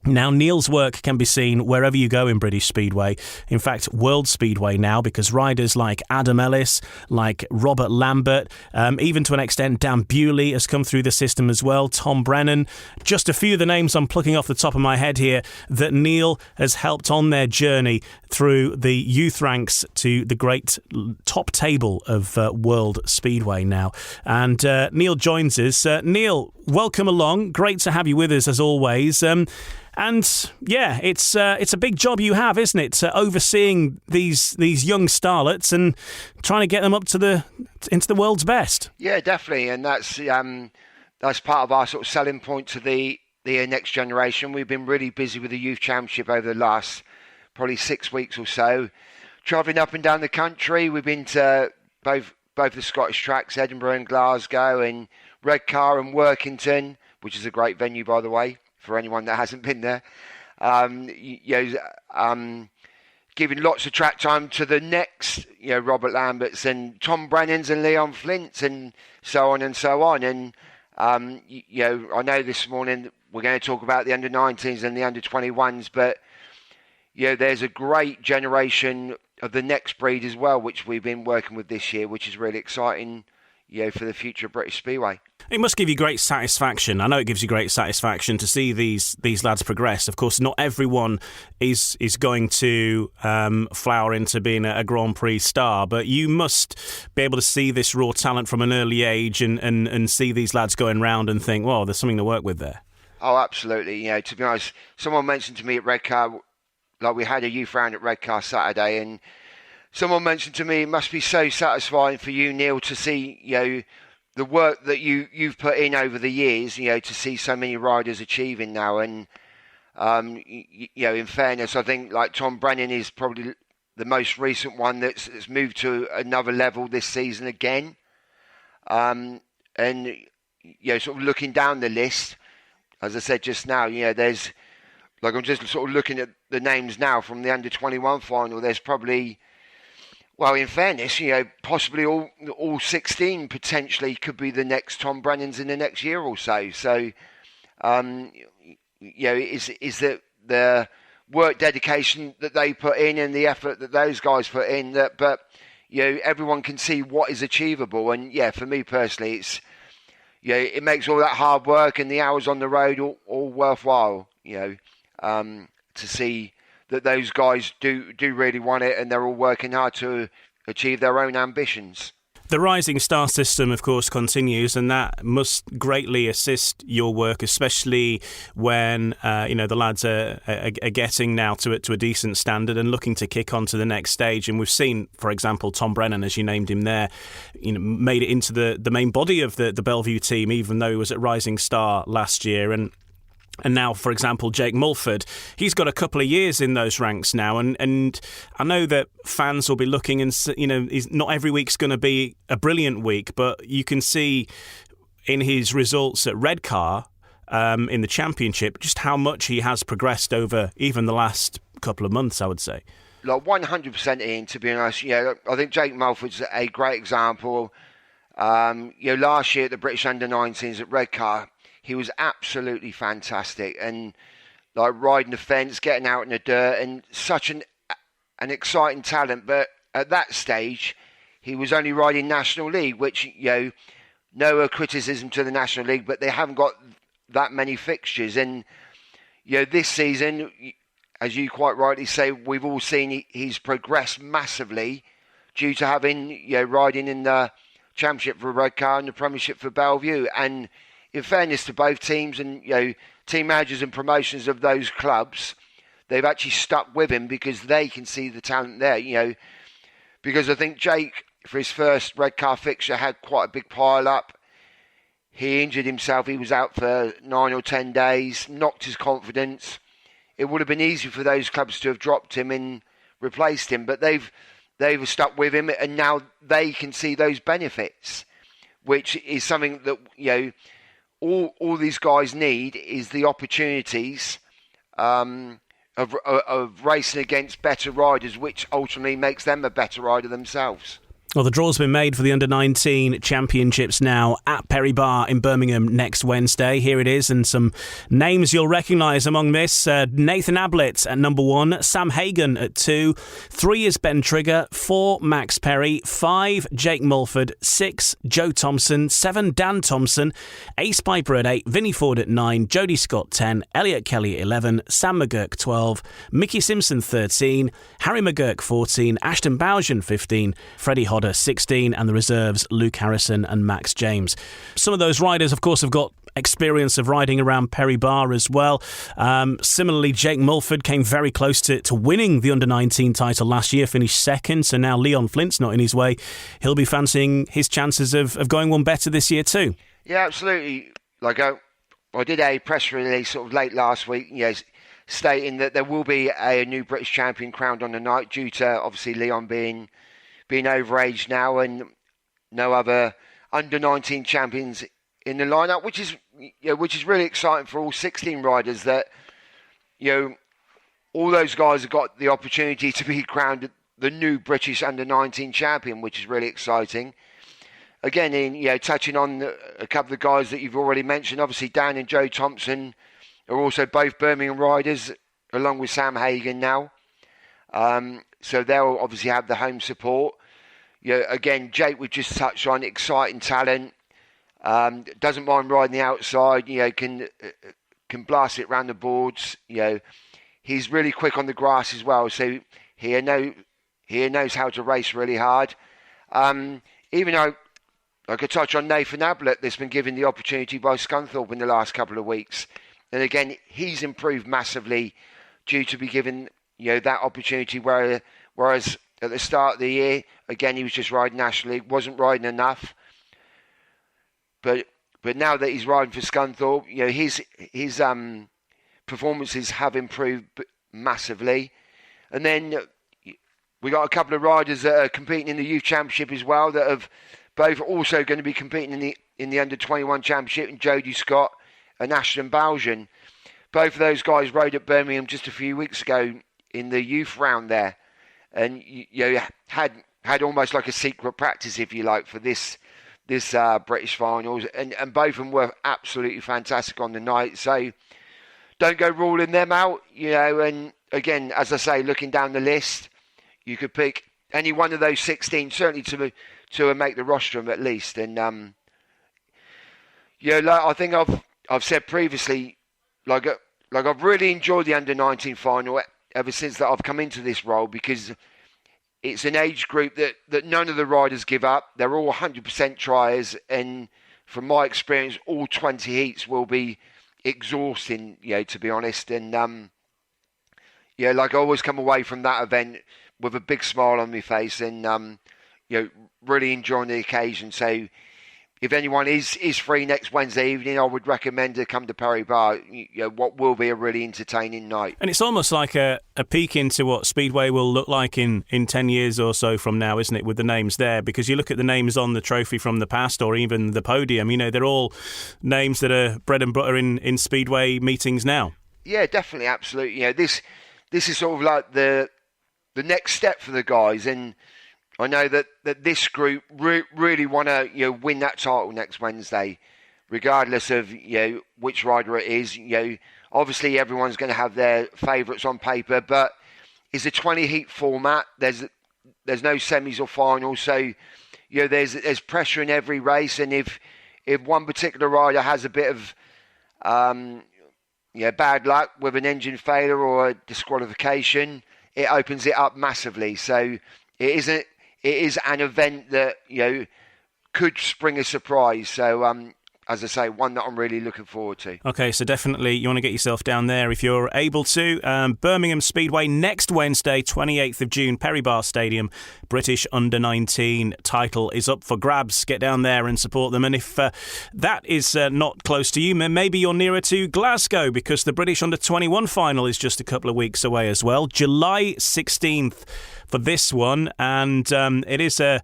Now, Neil's work can be seen wherever you go in British Speedway. In fact, World Speedway now, because riders like Adam Ellis, like Robert Lambert, even to an extent Dan Bewley has come through the system as well, Tom Brennan. Just a few of the names I'm plucking off the top of my head here that Neil has helped on their journey through the youth ranks to the great top table of World Speedway now. And Neil joins us. Neil, welcome along. Great to have you with us as always. And yeah, it's a big job you have, isn't it? Overseeing these young starlets and trying to get them up to into the world's best. Yeah, definitely, and that's part of our sort of selling point to the next generation. We've been really busy with the youth championship over the last probably 6 weeks or so, travelling up and down the country. We've been to both the Scottish tracks, Edinburgh and Glasgow, and Redcar and Workington, which is a great venue, by the way, for anyone that hasn't been there. Giving lots of track time to the next, Robert Lamberts and Tom Brennans and Leon Flints and so on and so on. And, I know this morning we're going to talk about the under-19s and the under-21s, but, there's a great generation of the next breed as well, which we've been working with this year, which is really exciting, for the future of British Speedway. It must give you great satisfaction. I know it gives you great satisfaction to see these lads progress. Of course, not everyone is going to flower into being a Grand Prix star, but you must be able to see this raw talent from an early age and see these lads going round and think, well, there's something to work with there. Oh, absolutely. To be honest, someone mentioned to me at Redcar, like we had a youth round at Redcar Saturday, and someone mentioned to me, it must be so satisfying for you, Neil, to see, the work that you've put in over the years, to see so many riders achieving now. And, in fairness, I think like Tom Brennan is probably the most recent one that's moved to another level this season again. And, sort of looking down the list, as I said just now, there's, like I'm just sort of looking at the names now from the under-21 final, there's probably, well, in fairness, possibly all 16 potentially could be the next Tom Brennans in the next year or so. So, is that the work dedication that they put in and the effort that those guys put in, but everyone can see what is achievable. And for me personally, it's it makes all that hard work and the hours on the road all worthwhile. To see that those guys do really want it and they're all working hard to achieve their own ambitions. The Rising Star system, of course, continues, and that must greatly assist your work, especially when the lads are getting now to a decent standard and looking to kick on to the next stage. And we've seen, for example, Tom Brennan, as you named him there, made it into the main body of the Bellevue team, even though he was at Rising Star last year. And now, for example, Jake Mulford, he's got a couple of years in those ranks now. And I know that fans will be looking and, not every week's going to be a brilliant week, but you can see in his results at Redcar in the championship just how much he has progressed over even the last couple of months, I would say. Like 100% in, to be honest. I think Jake Mulford's a great example. Last year at the British Under-19s at Redcar, he was absolutely fantastic and like riding the fence, getting out in the dirt, and such an exciting talent. But at that stage, he was only riding National League, which, no criticism to the National League, but they haven't got that many fixtures. And, this season, as you quite rightly say, we've all seen he's progressed massively due to having, riding in the Championship for Redcar and the Premiership for Bellevue. And in fairness to both teams and, team managers and promotions of those clubs, they've actually stuck with him because they can see the talent there, because I think Jake, for his first Redcar fixture, had quite a big pile up. He injured himself. He was out for 9 or 10 days, knocked his confidence. It would have been easy for those clubs to have dropped him and replaced him, but they've stuck with him, and now they can see those benefits, which is something that, all these guys need is the opportunities of racing against better riders, which ultimately makes them a better rider themselves. Well, the draw's been made for the Under-19 Championships now at Peterborough in Birmingham next Wednesday. Here it is, and some names you'll recognise among this. Nathan Ablett at number 1, Sam Hagan at 2, 3 is Ben Trigger, 4 Max Perry, 5 Jake Mulford, 6 Joe Thompson, 7 Dan Thompson, Ace Piper at 8, Vinnie Ford at 9, Jody Scott 10, Elliot Kelly at 11, Sam McGurk 12, Mickey Simpson 13, Harry McGurk 14, Ashton Bowsian 15, Freddie Hodder 16, and the reserves Luke Harrison and Max James. Some of those riders, of course, have got experience of riding around Peterborough as well. Similarly, Jake Mulford came very close to winning the Under-19 title last year, finished second, so now Leon Flint's not in his way. He'll be fancying his chances of going one better this year too. Yeah, absolutely. Like I did a press release sort of late last week, stating that there will be a new British champion crowned on the night due to obviously Leon being overage now and no other under-19 champions in the lineup, which is really exciting for all 16 riders. That all those guys have got the opportunity to be crowned the new British under-19 champion, which is really exciting. Again, in touching on a couple of guys that you've already mentioned, obviously Dan and Joe Thompson are also both Birmingham riders, along with Sam Hagan now. So they'll obviously have the home support. Again, Jake would just touch on exciting talent. Doesn't mind riding the outside. Can blast it around the boards. He's really quick on the grass as well. So he knows how to race really hard. Even though I could touch on Nathan Ablett, that's been given the opportunity by Scunthorpe in the last couple of weeks, and again he's improved massively due to be given that opportunity. Whereas at the start of the year. Again, he was just riding National League, wasn't riding enough. But now that he's riding for Scunthorpe, his performances have improved massively. And then we got a couple of riders that are competing in the Youth Championship as well, that have both also going to be competing in the Under-21 Championship, and Jody Scott and Ashton Bowsian. Both of those guys rode at Birmingham just a few weeks ago in the youth round there, and had almost like a secret practice, if you like, for this British finals, and both of them were absolutely fantastic on the night. So don't go ruling them out, and again, as I say, looking down the list, you could pick any one of those 16, certainly to make the rostrum at least. And I think I've said previously, like I've really enjoyed the under-19 final ever since that I've come into this role, because it's an age group that none of the riders give up. They're all 100% triers, and from my experience, all 20 heats will be exhausting, to be honest. And I always come away from that event with a big smile on my face, and really enjoying the occasion. So if anyone is free next Wednesday evening, I would recommend to come to Perry Bar. What will be a really entertaining night. And it's almost like a peek into what Speedway will look like in 10 years or so from now, isn't it, with the names there? Because you look at the names on the trophy from the past, or even the podium, they're all names that are bread and butter in Speedway meetings now. Yeah, definitely, absolutely. This is sort of like the next step for the guys, and I know that this group really want to win that title next Wednesday, regardless of which rider it is. Obviously everyone's going to have their favourites on paper, but it's a 20 heat format. There's no semis or finals, so there's pressure in every race, and if one particular rider has a bit of bad luck with an engine failure or a disqualification, it opens it up massively. So it is an event that could spring a surprise. So as I say, one that I'm really looking forward to. Okay, so definitely you want to get yourself down there if you're able to. Birmingham Speedway next Wednesday, 28th of June, Perry Bar Stadium. British Under-19 title is up for grabs. Get down there and support them. And if that is not close to you, maybe you're nearer to Glasgow, because the British Under-21 final is just a couple of weeks away as well. July 16th. For this one, and it's a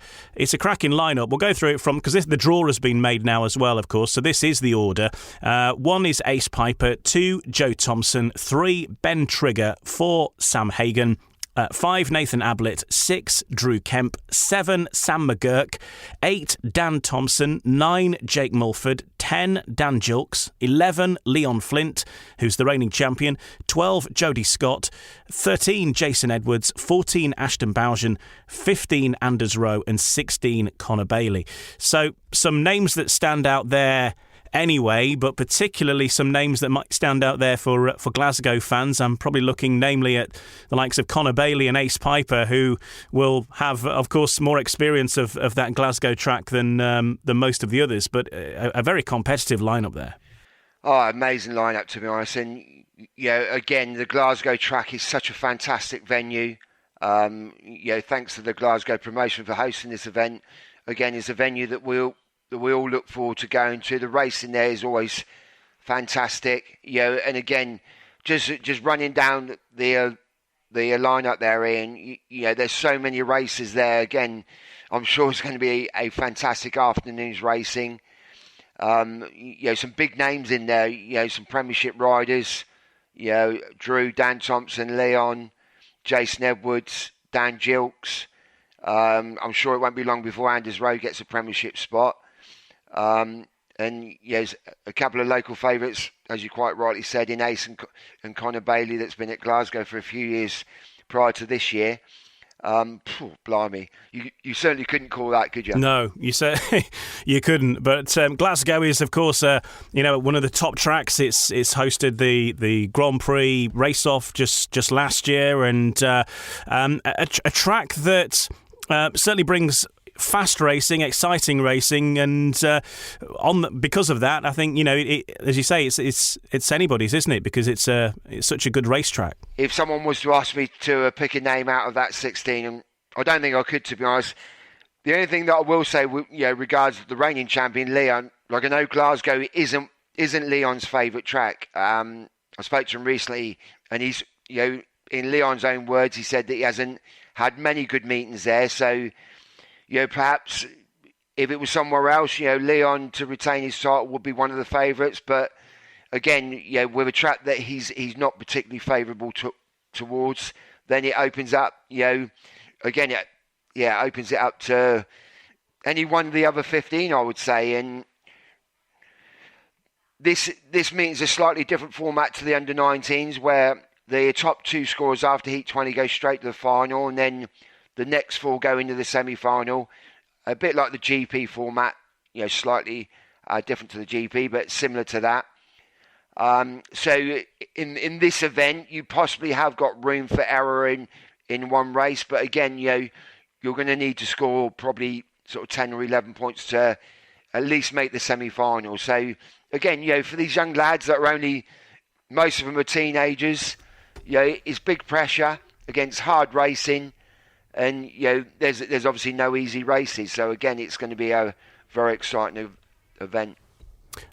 cracking lineup. We'll go through it because the draw has been made now as well, of course. So this is the order. 1 is Ace Piper, 2 Joe Thompson, 3 Ben Trigger, 4 Sam Hagan, 5 Nathan Ablett, 6 Drew Kemp, 7 Sam McGurk, 8 Dan Thompson, 9 Jake Mulford, 10 Dan Julks, 11 Leon Flint, who's the reigning champion, 12 Jody Scott, 13 Jason Edwards, 14 Ashton Bowsian, 15 Anders Rowe, and 16 Connor Bailey. So some names that stand out there anyway, but particularly some names that might stand out there for Glasgow fans. I'm probably looking namely at the likes of Connor Bailey and Ace Piper, who will have, of course, more experience of that Glasgow track than most of the others, but a very competitive lineup there. Oh, amazing lineup, to be honest. And again, the Glasgow track is such a fantastic venue. Thanks to the Glasgow promotion for hosting this event. Again, it's a venue that we all look forward to going to. The racing there is always fantastic, and again, just running down the lineup there, Ian. There's so many races there. Again, I'm sure it's going to be a fantastic afternoon's racing. Some big names in there. Some Premiership riders. Drew, Dan Thompson, Leon, Jason Edwards, Dan Julks. I'm sure it won't be long before Anders Rowe gets a Premiership spot. And there's a couple of local favourites, as you quite rightly said, in Ace and Connor Bailey, that's been at Glasgow for a few years prior to this year. Blimey, you certainly couldn't call that, could you? No, you couldn't. But Glasgow is, of course, one of the top tracks. It's hosted the Grand Prix race-off just last year, and a track that certainly brings fast racing, exciting racing, and because of that, I think as you say, it's anybody's, isn't it? Because it's such a good racetrack. If someone was to ask me to pick a name out of that 16, I don't think I could, to be honest. The only thing that I will say, regards the reigning champion Leon, like I know Glasgow isn't Leon's favourite track. I spoke to him recently, and he's, in Leon's own words, he said that he hasn't had many good meetings there. So, perhaps if it was somewhere else, Leon to retain his title would be one of the favourites. But again, with a track that he's not particularly favourable towards, then it opens up, again, it opens it up to any one of the other 15, I would say. And this means a slightly different format to the under-19s, where the top 2 scorers after Heat 20 go straight to the final, and then the next 4 go into the semi-final. A bit like the GP format, slightly different to the GP, but similar to that. So in this event, you possibly have got room for error in one race, but again, you're going to need to score probably sort of 10 or 11 points to at least make the semi-final. So again, for these young lads that are only, most of them are teenagers, it's big pressure against hard racing, and there's obviously no easy races. So again, it's going to be a very exciting event.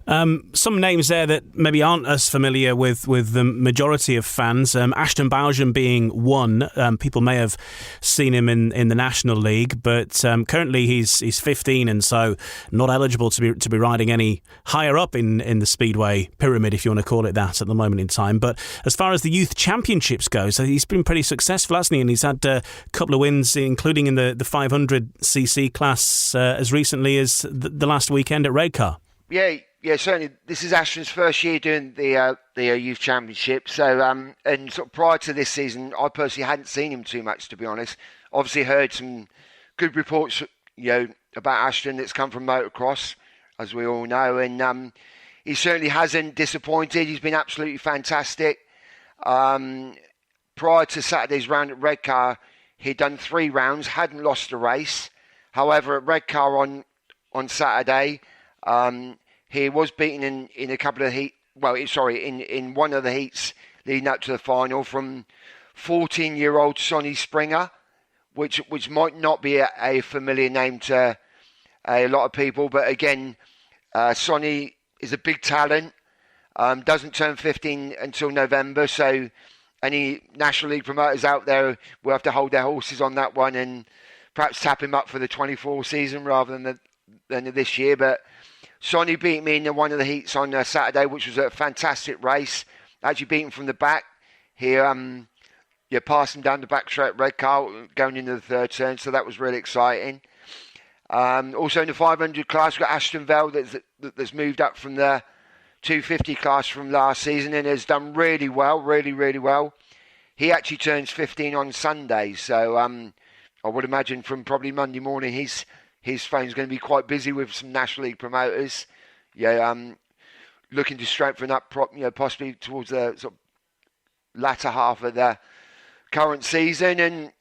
Some names there that maybe aren't as familiar with the majority of fans. Ashton Bowden being one. People may have seen him in the National League, but currently he's 15 and so not eligible to be riding any higher up in the Speedway pyramid, if you want to call it that, at the moment in time. But as far as the Youth Championships go, so he's been pretty successful, hasn't he? And he's had a couple of wins, including in the 500cc class as recently as the last weekend at Redcar. Yeah, certainly. This is Ashton's first year doing the Youth Championship. So, and sort of prior to this season, I personally hadn't seen him too much, to be honest. Obviously, heard some good reports, about Ashton that's come from motocross, as we all know, and he certainly hasn't disappointed. He's been absolutely fantastic. Prior to Saturday's round at Redcar, he'd done 3 rounds, hadn't lost a race. However, at Redcar on Saturday, he was beaten in a couple of in one of the heats leading up to the final from 14-year-old Sonny Springer, which might not be a familiar name to a lot of people, but again, Sonny is a big talent. Doesn't turn 15 until November, so any National League promoters out there will have to hold their horses on that one and perhaps tap him up for the 24 season rather than this year. But Sonny beat me in one of the heats on Saturday, which was a fantastic race. Actually beat him from the back. He passed him down the back straight Redcar going into the third turn, so that was really exciting. Also in the 500 class, we've got Ashton Vell that's moved up from the 250 class from last season and has done really well, really, really well. He actually turns 15 on Sunday, so I would imagine from probably Monday morning his phone's going to be quite busy with some National League promoters. Looking to strengthen up, possibly towards the sort of latter half of the current season. And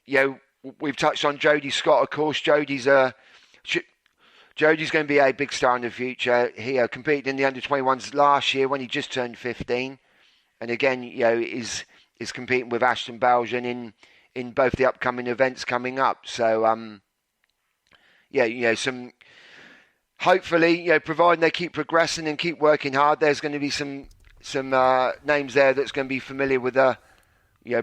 we've touched on Jody Scott, of course. Jody's going to be a big star in the future. He competed in the under-21s last year when he just turned 15, and again, is competing with Ashton Bowden in both the upcoming events coming up. So. Some hopefully, providing they keep progressing and keep working hard, there's going to be some names there that's going to be familiar with the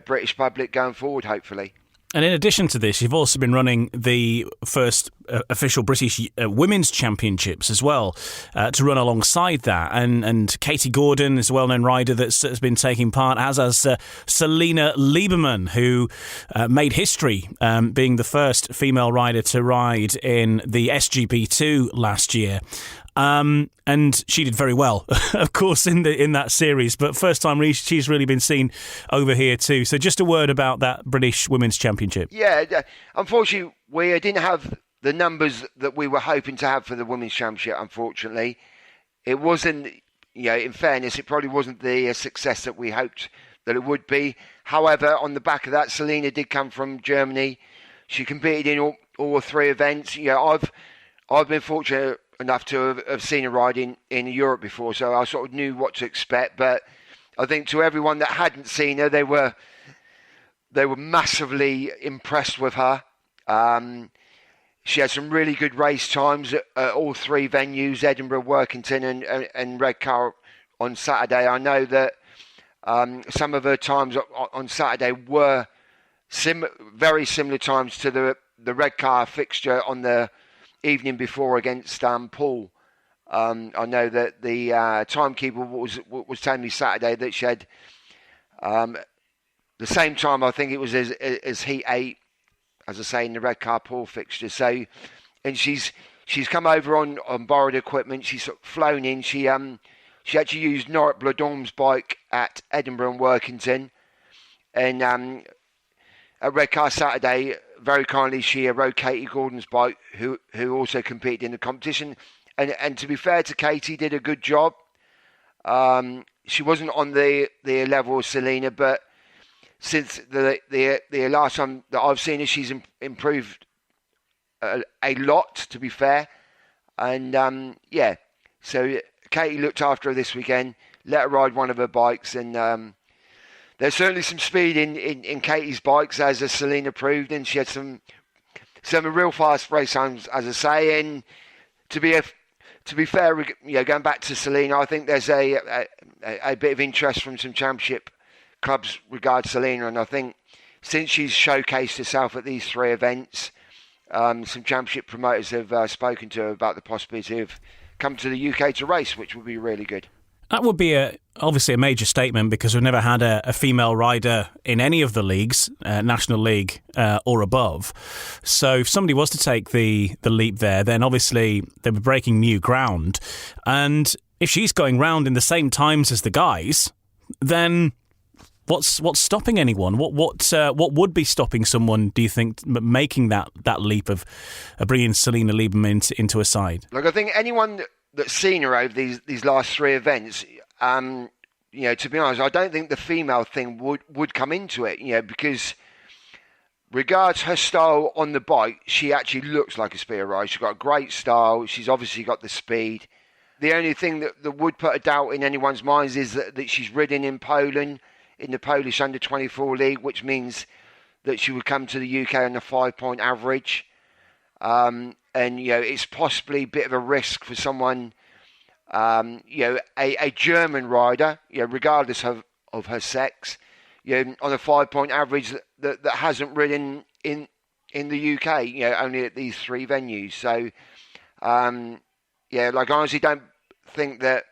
British public going forward, hopefully. And in addition to this, you've also been running the first official British Women's Championships as well, to run alongside that. And Katie Gordon is a well-known rider that's been taking part, as has Selina Lieberman, who made history being the first female rider to ride in the SGP2 last year. And she did very well, of course, in that series. But first time she's really been seen over here too. So just a word about that British Women's Championship. Yeah, unfortunately, we didn't have the numbers that we were hoping to have for the Women's Championship, unfortunately. It wasn't, in fairness, it probably wasn't the success that we hoped that it would be. However, on the back of that, Selina did come from Germany. She competed in all 3 events. I've been fortunate enough to have seen her ride in Europe before, so I sort of knew what to expect. But I think to everyone that hadn't seen her, they were massively impressed with her. She had some really good race times at all three venues, Edinburgh, Workington and Redcar on Saturday. I know that some of her times on Saturday were very similar times to the Redcar fixture on the evening before against Poole. I know that the timekeeper was telling me Saturday that she had the same time, I think it was as Heat 8, as I say, in the Redcar Poole fixture. So, and she's come over on borrowed equipment. She's sort of flown in. She actually used Norit Bladorm's bike at Edinburgh and Workington, and at Redcar Saturday, very kindly, she rode Katie Gordon's bike, who also competed in the competition. And to be fair to Katie, did a good job. She wasn't on the level of Selena, but since the last time that I've seen her, she's improved a lot, to be fair. And so Katie looked after her this weekend, let her ride one of her bikes, and there's certainly some speed in Katie's bikes, as Selena proved, and she had some real fast race times, as I say. And to be fair, going back to Selena, I think there's a bit of interest from some championship clubs regarding Selena, and I think since she's showcased herself at these three events, some championship promoters have spoken to her about the possibility of coming to the UK to race, which would be really good. That would be obviously a major statement, because we've never had a female rider in any of the leagues, National League or above. So if somebody was to take the leap there, then obviously they were breaking new ground. And if she's going round in the same times as the guys, then what's stopping anyone? What would be stopping someone, do you think, making that leap of bringing Selena Lieberman into a side? Look, I think anyone that's seen her over these last three events, to be honest, I don't think the female thing would come into it, because regards her style on the bike, she actually looks like a spear rider. She's got a great style. She's obviously got the speed. The only thing that would put a doubt in anyone's minds is that she's ridden in Poland, in the Polish Under-24 League, which means that she would come to the UK on a 5-point average. And, it's possibly a bit of a risk for someone, a German rider, regardless of her sex, on a 5-point average that hasn't ridden in the UK, only at these three venues. So, I honestly don't think that,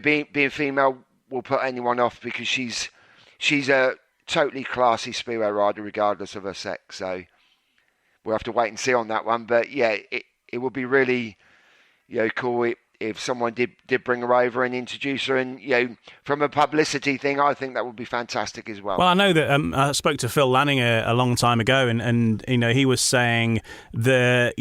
being female will put anyone off, because she's a totally classy speedway rider, regardless of her sex. So we'll have to wait and see on that one. But it would be really, cool if someone did bring her over and introduce her, and from a publicity thing, I think that would be fantastic as well. Well, I know that I spoke to Phil Lanning a long time ago, and he was saying that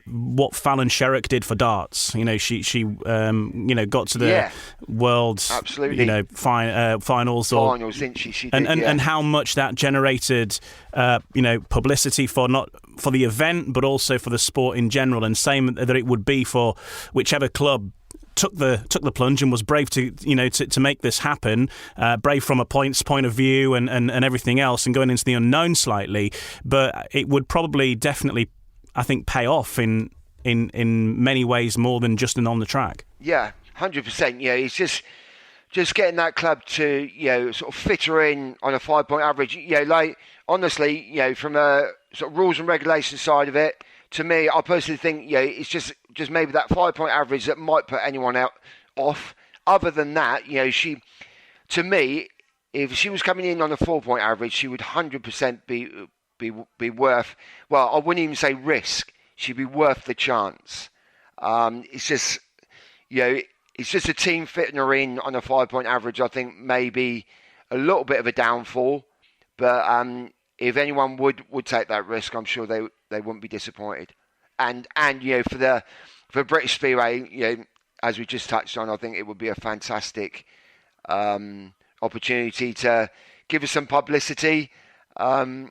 what Fallon Sherrock did for darts. She got to the world absolutely finals didn't she? And how much that generated publicity for the event, but also for the sport in general, and same that it would be for whichever club took the plunge and was brave to make this happen, brave from a point of view and everything else, and going into the unknown slightly. But it would probably definitely, I think, pay off in many ways more than just on the track. Yeah, 100%. It's just getting that club to sort of fit her in on a 5-point average. Honestly, from a sort of rules and regulations side of it, to me, I personally think it's just maybe that 5-point average that might put anyone off. Other than that, to me, if she was coming in on a 4-point average, she would 100% be worth. Well, I wouldn't even say risk. She'd be worth the chance. It's just a team fitting her in on a 5-point average. I think maybe a little bit of a downfall, but if anyone would take that risk, I'm sure they wouldn't be disappointed. And for British Speedway, as we just touched on, I think it would be a fantastic opportunity to give us some publicity, and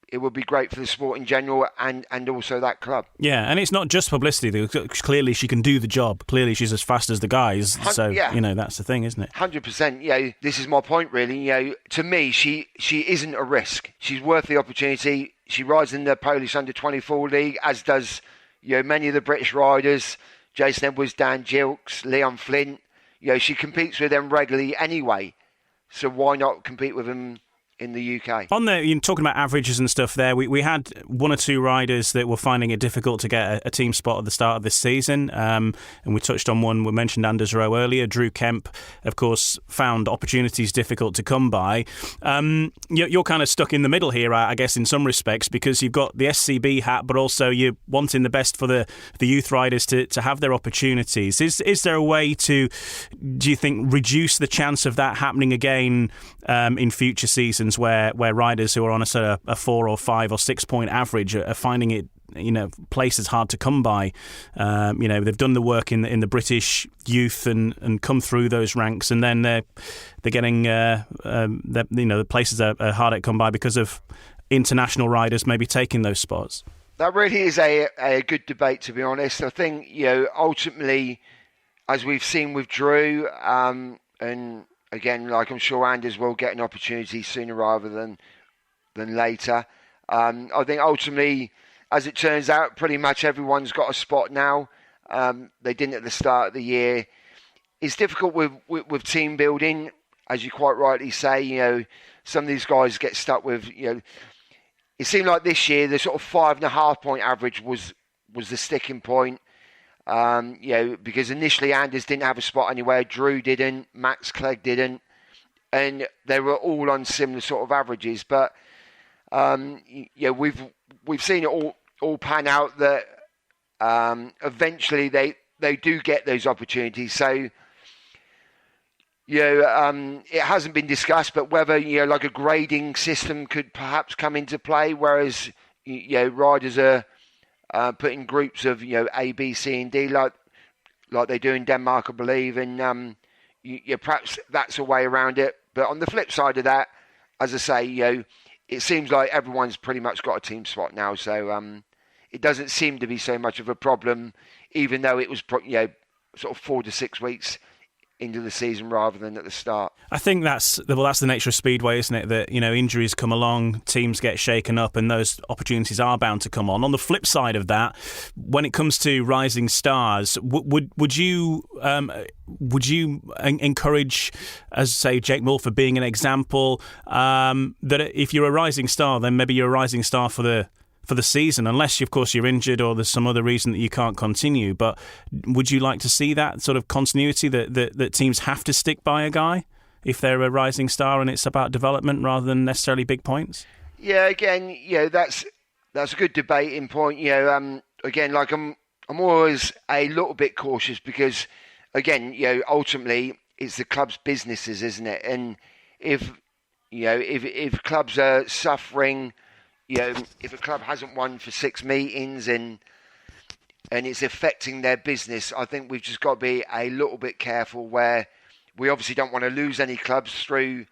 it would be great for the sport in general and also that club. Yeah, and it's not just publicity. Clearly she can do the job. Clearly she's as fast as the guys. So, that's the thing, isn't it? 100%. This is my point, really. To me, she isn't a risk. She's worth the opportunity. She rides in the Polish Under-24 League, as does many of the British riders. Jason Edwards, Dan Gilks, Leon Flint. She competes with them regularly anyway. So why not compete with them in the UK? You're talking about averages and stuff there. We had one or two riders that were finding it difficult to get a team spot at the start of this season. And we touched on one. We mentioned Anders Rowe earlier. Drew Kemp, of course, found opportunities difficult to come by. You're kind of stuck in the middle here, I guess, in some respects, because you've got the SCB hat, but also you're wanting the best for the youth riders to have their opportunities. Is there a way to, do you think, reduce the chance of that happening again in future seasons, where riders who are on a sort of a 4 or 5 or 6 point average are finding it, places hard to come by? They've done the work in the British youth and come through those ranks, and then they're getting the places are harder to come by because of international riders maybe taking those spots. That really is a good debate, to be honest. I think ultimately, as we've seen with Drew, and again, like I'm sure Anders will get an opportunity sooner rather than later. I think ultimately, as it turns out, pretty much everyone's got a spot now. They didn't at the start of the year. It's difficult with team building, as you quite rightly say. Some of these guys get stuck with. It seemed like this year the sort of 5.5 point average was the sticking point. Because initially Anders didn't have a spot anywhere, Drew didn't, Max Clegg didn't, and they were all on similar sort of averages. But we've seen it all pan out that eventually they do get those opportunities. So it hasn't been discussed, but whether like a grading system could perhaps come into play, whereas riders are put in groups of A, B, C, and D like they do in Denmark, I believe, and perhaps that's a way around it. But on the flip side of that, as I say, it seems like everyone's pretty much got a team spot now, so it doesn't seem to be so much of a problem, even though it was sort of 4 to 6 weeks into the season rather than at the start. I think that's the nature of Speedway, isn't it? That injuries come along, teams get shaken up, and those opportunities are bound to come on. On the flip side of that, when it comes to rising stars, would you encourage, as say Jake Mulford being an example, that if you're a rising star, then maybe you're a rising star for the season, unless, of course, you're injured or there's some other reason that you can't continue. But would you like to see that sort of continuity, that teams have to stick by a guy if they're a rising star and it's about development rather than necessarily big points? Yeah, again, that's a good debating point. Again, like I'm always a little bit cautious because, again, ultimately it's the club's businesses, isn't it? And if clubs are suffering, if a club hasn't won for 6 meetings and it's affecting their business, I think we've just got to be a little bit careful, where we obviously don't want to lose any clubs through,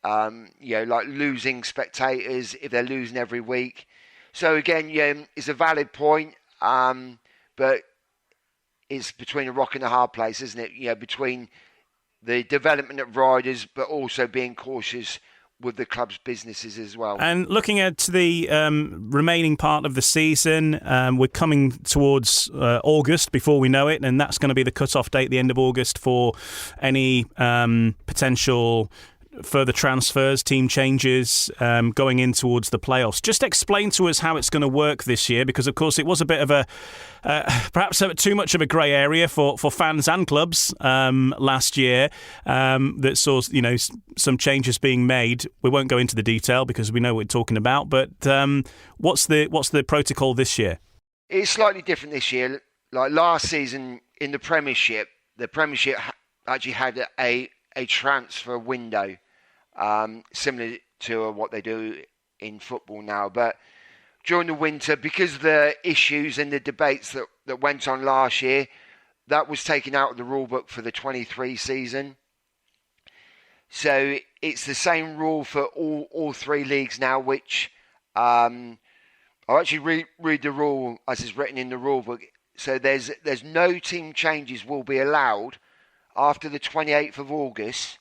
like losing spectators if they're losing every week. So again, it's a valid point, but it's between a rock and a hard place, isn't it? Between the development of riders, but also being cautious with the club's businesses as well. And looking at the remaining part of the season, we're coming towards August before we know it, and that's going to be the cut-off date, the end of August, for any potential further transfers, team changes, going in towards the playoffs. Just explain to us how it's going to work this year, because of course it was a bit of a perhaps too much of a grey area for fans and clubs last year, that saw some changes being made. We won't go into the detail because we know what we're talking about, but what's the protocol this year? It's slightly different this year. Like last season in the Premiership actually had a transfer window, similar to what they do in football now. But during the winter, because of the issues and the debates that went on last year, that was taken out of the rule book for the 23 season. So it's the same rule for all 3 leagues now, which I'll actually read the rule as is written in the rule book. So there's no team changes will be allowed after the 28th of August,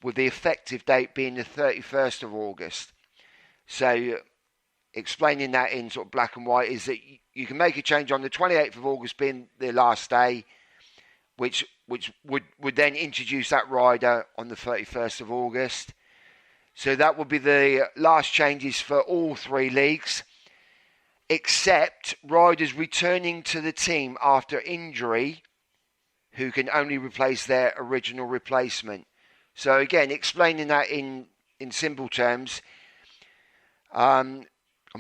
with the effective date being the 31st of August. So explaining that in sort of black and white is that you can make a change on the 28th of August being the last day, which would then introduce that rider on the 31st of August. So that would be the last changes for all three leagues, except riders returning to the team after injury who can only replace their original replacement. So again, explaining that in simple terms, I'm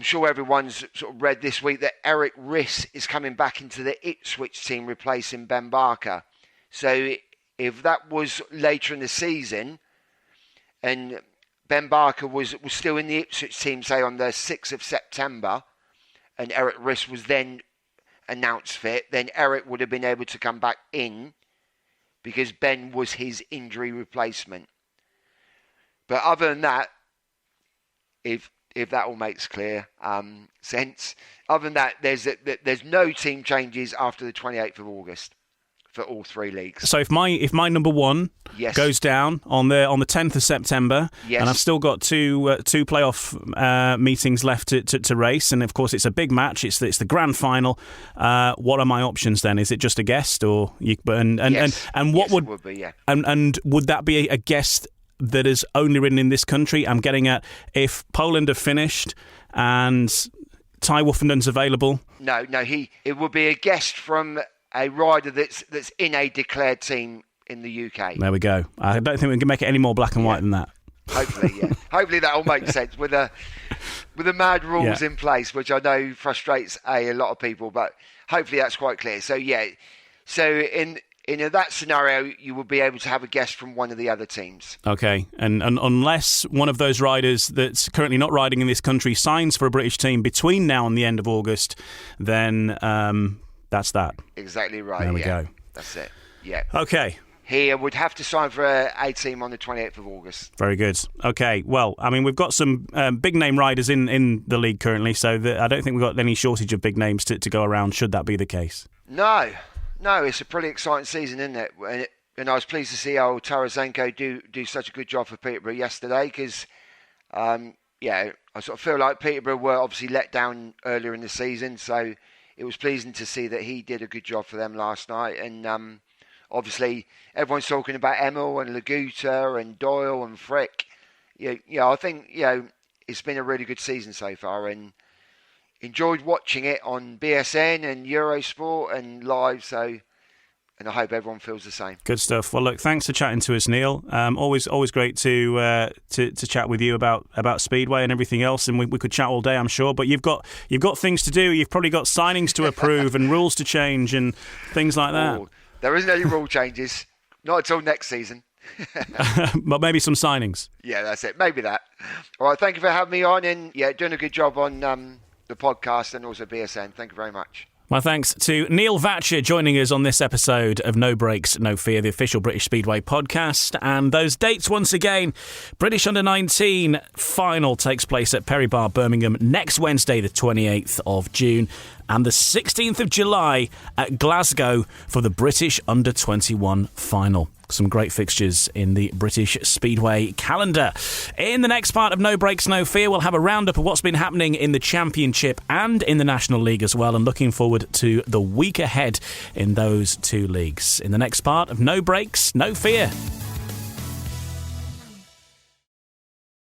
sure everyone's sort of read this week that Eric Riss is coming back into the Ipswich team replacing Ben Barker. So if that was later in the season and Ben Barker was still in the Ipswich team, say on the 6th of September, and Eric Riss was then announced fit, then Eric would have been able to come back in because Ben was his injury replacement. But other than that, if that all makes clear sense, other than that, there's no team changes after the 28th of August for all three leagues. So if my number one goes down on the 10th of September, and I've still got two playoff meetings left to race, and of course it's a big match. It's the grand final. What are my options then? Is it just a guest, or you? And what would would be, yeah. And would that be a guest that is only ridden in this country? I'm getting at if Poland have finished and Ty Woofenden's available. No, it would be a guest from a rider that's in a declared team in the UK. There we go. I don't think we can make it any more black and white than that. Hopefully, yeah. Hopefully that all makes sense with the mad rules in place, which I know frustrates a lot of people, but hopefully that's quite clear. So yeah, so in that scenario, you will be able to have a guest from one of the other teams. Okay, and unless one of those riders that's currently not riding in this country signs for a British team between now and the end of August, then that's that. Exactly right. There we go. That's it. Yeah. Okay. He would have to sign for a team on the 28th of August. Very good. Okay, well, I mean, we've got some big name riders in the league currently, so I don't think we've got any shortage of big names to go around, should that be the case. No, it's a pretty exciting season, isn't it? And I was pleased to see old Tarasenko do such a good job for Peterborough yesterday, because, I sort of feel like Peterborough were obviously let down earlier in the season, so it was pleasing to see that he did a good job for them last night. And obviously, everyone's talking about Emil and Laguta and Doyle and Frick. I think it's been a really good season so far, and enjoyed watching it on BSN and Eurosport and live. And I hope everyone feels the same. Good stuff. Well, look, thanks for chatting to us, Neil. Always great to chat with you about Speedway and everything else. And we could chat all day, I'm sure. But you've got things to do. You've probably got signings to approve and rules to change and things like that. Oh, there isn't any rule changes, not until next season. But maybe some signings. Yeah, that's it. Maybe that. All right. Thank you for having me on, and doing a good job on the podcast and also BSN. Thank you very much. My thanks to Neil Vatcher joining us on this episode of No Breaks, No Fear, the official British Speedway podcast. And those dates once again, British Under-19 final takes place at Peterborough, Birmingham next Wednesday, the 28th of June, and the 16th of July at Glasgow for the British Under-21 final. Some great fixtures in the British Speedway calendar. In the next part of No Breaks, No Fear, we'll have a roundup of what's been happening in the Championship and in the National League as well, and looking forward to the week ahead in those two leagues. In the next part of No Breaks, No Fear.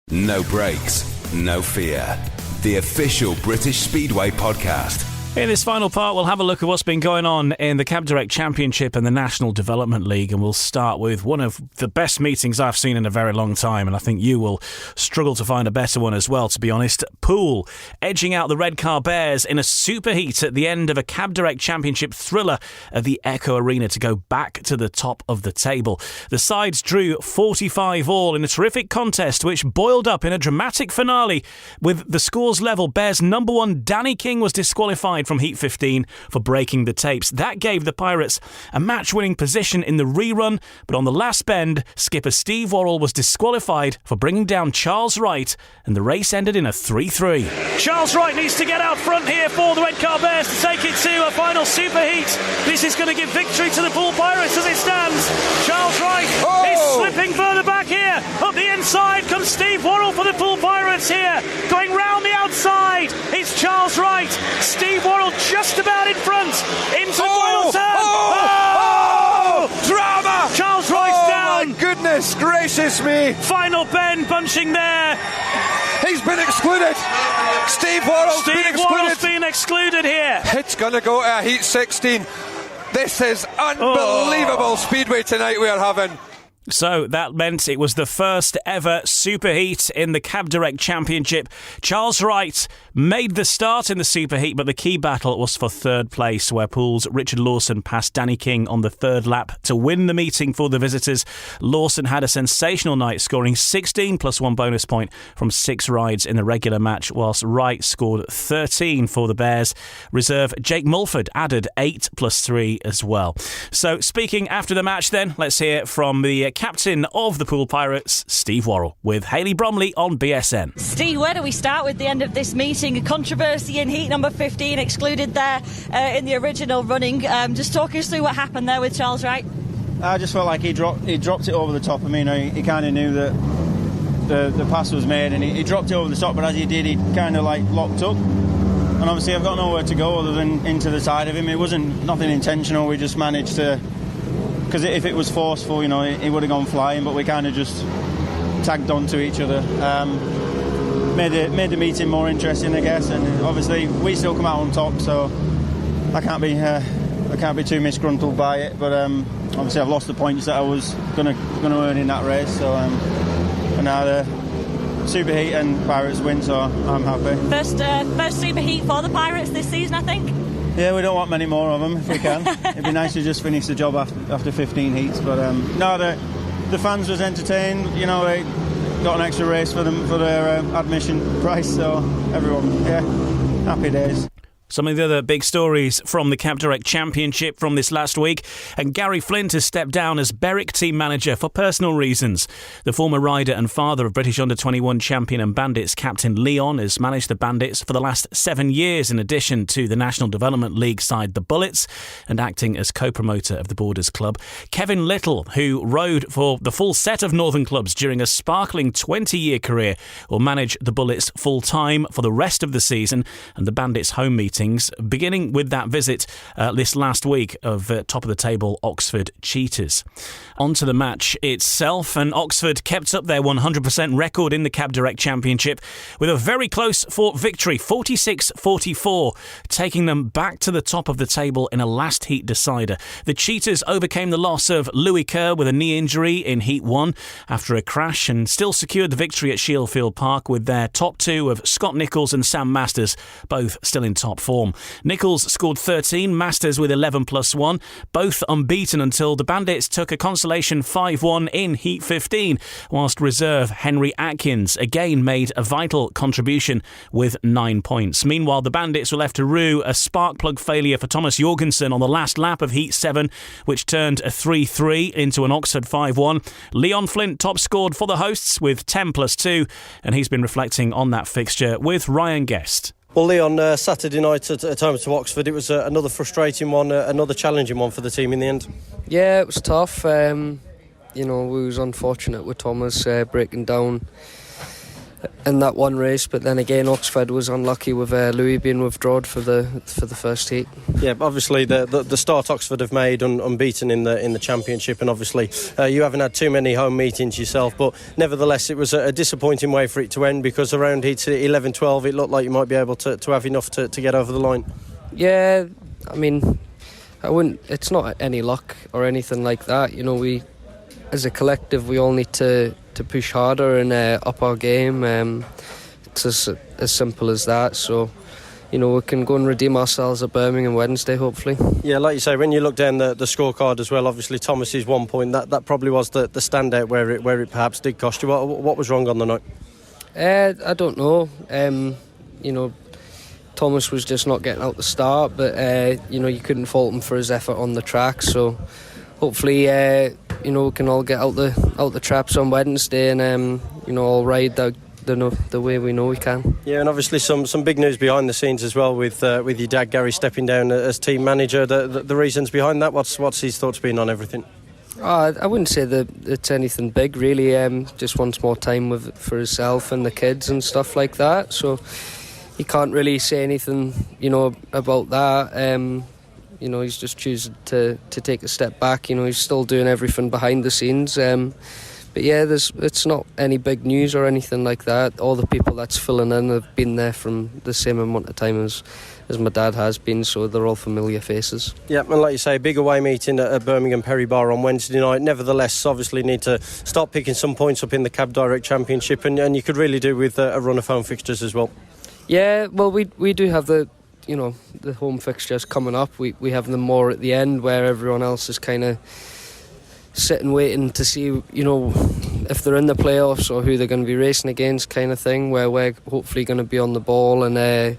No Breaks, No Fear. The official British Speedway podcast. In this final part, we'll have a look at what's been going on in the Cab Direct Championship and the National Development League, and we'll start with one of the best meetings I've seen in a very long time, and I think you will struggle to find a better one as well, to be honest. Poole edging out the Red Car Bears in a superheat at the end of a Cab Direct Championship thriller at the Echo Arena to go back to the top of the table. The sides drew 45 all in a terrific contest which boiled up in a dramatic finale with the scores level. Bears number one Danny King was disqualified disqualified from Heat 15 for breaking the tapes. That gave the Pirates a match-winning position in the rerun, but on the last bend, skipper Steve Worrell was disqualified for bringing down Charles Wright, and the race ended in a 3-3. Charles Wright needs to get out front here for the Red Car Bears to take it to a final superheat. This is going to give victory to the Poole Pirates as it stands. Charles Wright is slipping further back here. Up the inside comes Steve Worrell for the Poole Pirates here. Going round the outside, it's Charles Wright. Steve Worrell just about in front. Into the final turn. Drama! Charles Wright's down. My goodness gracious me. Final bend bunching there. He's been excluded. Steve Worrell's been excluded here. It's going to go to Heat 16. This is unbelievable speedway tonight we are having. So that meant it was the first ever superheat in the Cab Direct Championship. Charles Wright made the start in the superheat, but the key battle was for third place, where Poole's Richard Lawson passed Danny King on the third lap to win the meeting for the visitors. Lawson had a sensational night, scoring 16 plus 1 bonus point from 6 rides in the regular match, whilst Wright scored 13 for the Bears. Reserve Jake Mulford added 8 plus 3 as well. So speaking after the match then, let's hear from the captain of the Poole Pirates, Steve Worrell, with Hayley Bromley on BSN. Steve, where do we start with the end of this meeting? A controversy in heat number 15, excluded there in the original running. Just talk us through what happened there with Charles Wright. I just felt like he dropped it over the top. I mean, he kind of knew that the pass was made, and he dropped it over the top, but as he did, he kind of like locked up. And obviously I've got nowhere to go other than into the side of him. It wasn't nothing intentional. We just managed to, because if it was forceful, you know, he would have gone flying, but we kind of just tagged on to each other. Made the meeting more interesting, I guess, and obviously we still come out on top, so I can't be too misgruntled by it. But obviously I've lost the points that I was gonna earn in that race, so and now the superheat and Pirates win, so I'm happy. First superheat for the Pirates this season, I think. Yeah, we don't want many more of them if we can. It'd be nice to just finish the job after 15 heats, but no, the fans was entertained. You know, they got an extra race for them for their admission price, so everyone, yeah, happy days. Some of the other big stories from the Cab Direct Championship from this last week, and Gary Flint has stepped down as Berwick team manager for personal reasons. The former rider and father of British U21 champion and Bandits captain Leon has managed the Bandits for the last 7 years, in addition to the National Development League side the Bullets, and acting as co-promoter of the Borders Club. Kevin Little, who rode for the full set of Northern clubs during a sparkling 20-year career, will manage the Bullets full-time for the rest of the season, and the Bandits home meetings, beginning with that visit this last week of top of the table Oxford Cheetahs. On to the match itself, and Oxford kept up their 100% record in the Cab Direct Championship with a very close fought victory, 46-44, taking them back to the top of the table in a last heat decider. The Cheetahs overcame the loss of Louis Kerr with a knee injury in Heat 1 after a crash, and still secured the victory at Sheffield Park with their top two of Scott Nicholls and Sam Masters, both still in top form. Nicholls scored 13, Masters with 11 plus 1, both unbeaten until the Bandits took a consolation 5-1 in Heat 15, whilst reserve Henry Atkins again made a vital contribution with 9 points. Meanwhile, the Bandits were left to rue a spark plug failure for Thomas Jorgensen on the last lap of Heat 7, which turned a 3-3 into an Oxford 5-1. Leon Flint top scored for the hosts with 10 plus 2, and he's been reflecting on that fixture with Ryan Guest. Well, Leon, Saturday night at home to Oxford, it was another frustrating one, another challenging one for the team in the end. Yeah, it was tough. We was unfortunate with Thomas breaking down in that one race, but then again Oxford was unlucky with Louis being withdrawn for the first heat. Yeah, obviously the start Oxford have made unbeaten in the championship, and obviously you haven't had too many home meetings yourself, but nevertheless it was a disappointing way for it to end, because around heat 11-12 it looked like you might be able to have enough to get over the line. Yeah, I mean, it's not any luck or anything like that. You know, we as a collective we all need to push harder and up our game. It's as simple as that. So, you know, we can go and redeem ourselves at Birmingham Wednesday, hopefully. Yeah, like you say, when you look down the scorecard as well, obviously Thomas's 1 point, that probably was the standout where it perhaps did cost you. What was wrong on the night? I don't know. You know, Thomas was just not getting out the start, but you couldn't fault him for his effort on the track. So hopefully, we can all get out the traps on Wednesday and all ride the way we know we can. Yeah, and obviously some big news behind the scenes as well with your dad Gary stepping down as team manager. The reasons behind that. What's his thoughts been on everything? I wouldn't say that it's anything big really. Just wants more time for himself and the kids and stuff like that. So he can't really say anything, about that. He's just choosing to take a step back. He's still doing everything behind the scenes. But yeah, it's not any big news or anything like that. All the people that's filling in have been there from the same amount of time as my dad has been, so they're all familiar faces. Yeah, and like you say, big away meeting at Birmingham Peterborough on Wednesday night. Nevertheless, obviously need to start picking some points up in the Cab Direct Championship, and you could really do with a run of home fixtures as well. Yeah, well, we do have the home fixtures coming up. We have them more at the end, where everyone else is kind of sitting waiting to see, if they're in the playoffs or who they're going to be racing against, kind of thing, where we're hopefully going to be on the ball and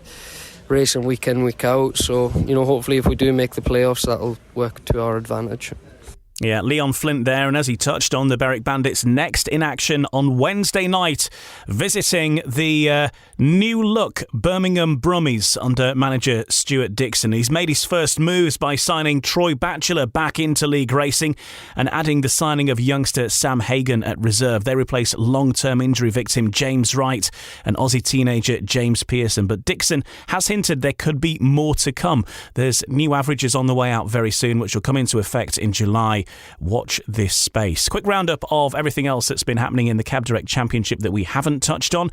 racing week in, week out. So, hopefully if we do make the playoffs, that'll work to our advantage. Yeah, Leon Flint there, and as he touched on, the Berwick Bandits next in action on Wednesday night, visiting the new-look Birmingham Brummies under manager Stuart Dixon. He's made his first moves by signing Troy Batchelor back into league racing and adding the signing of youngster Sam Hagan at reserve. They replace long-term injury victim James Wright and Aussie teenager James Pearson. But Dixon has hinted there could be more to come. There's new averages on the way out very soon, which will come into effect in July. Watch this space. Quick roundup of everything else that's been happening in the Cab Direct Championship that we haven't touched on.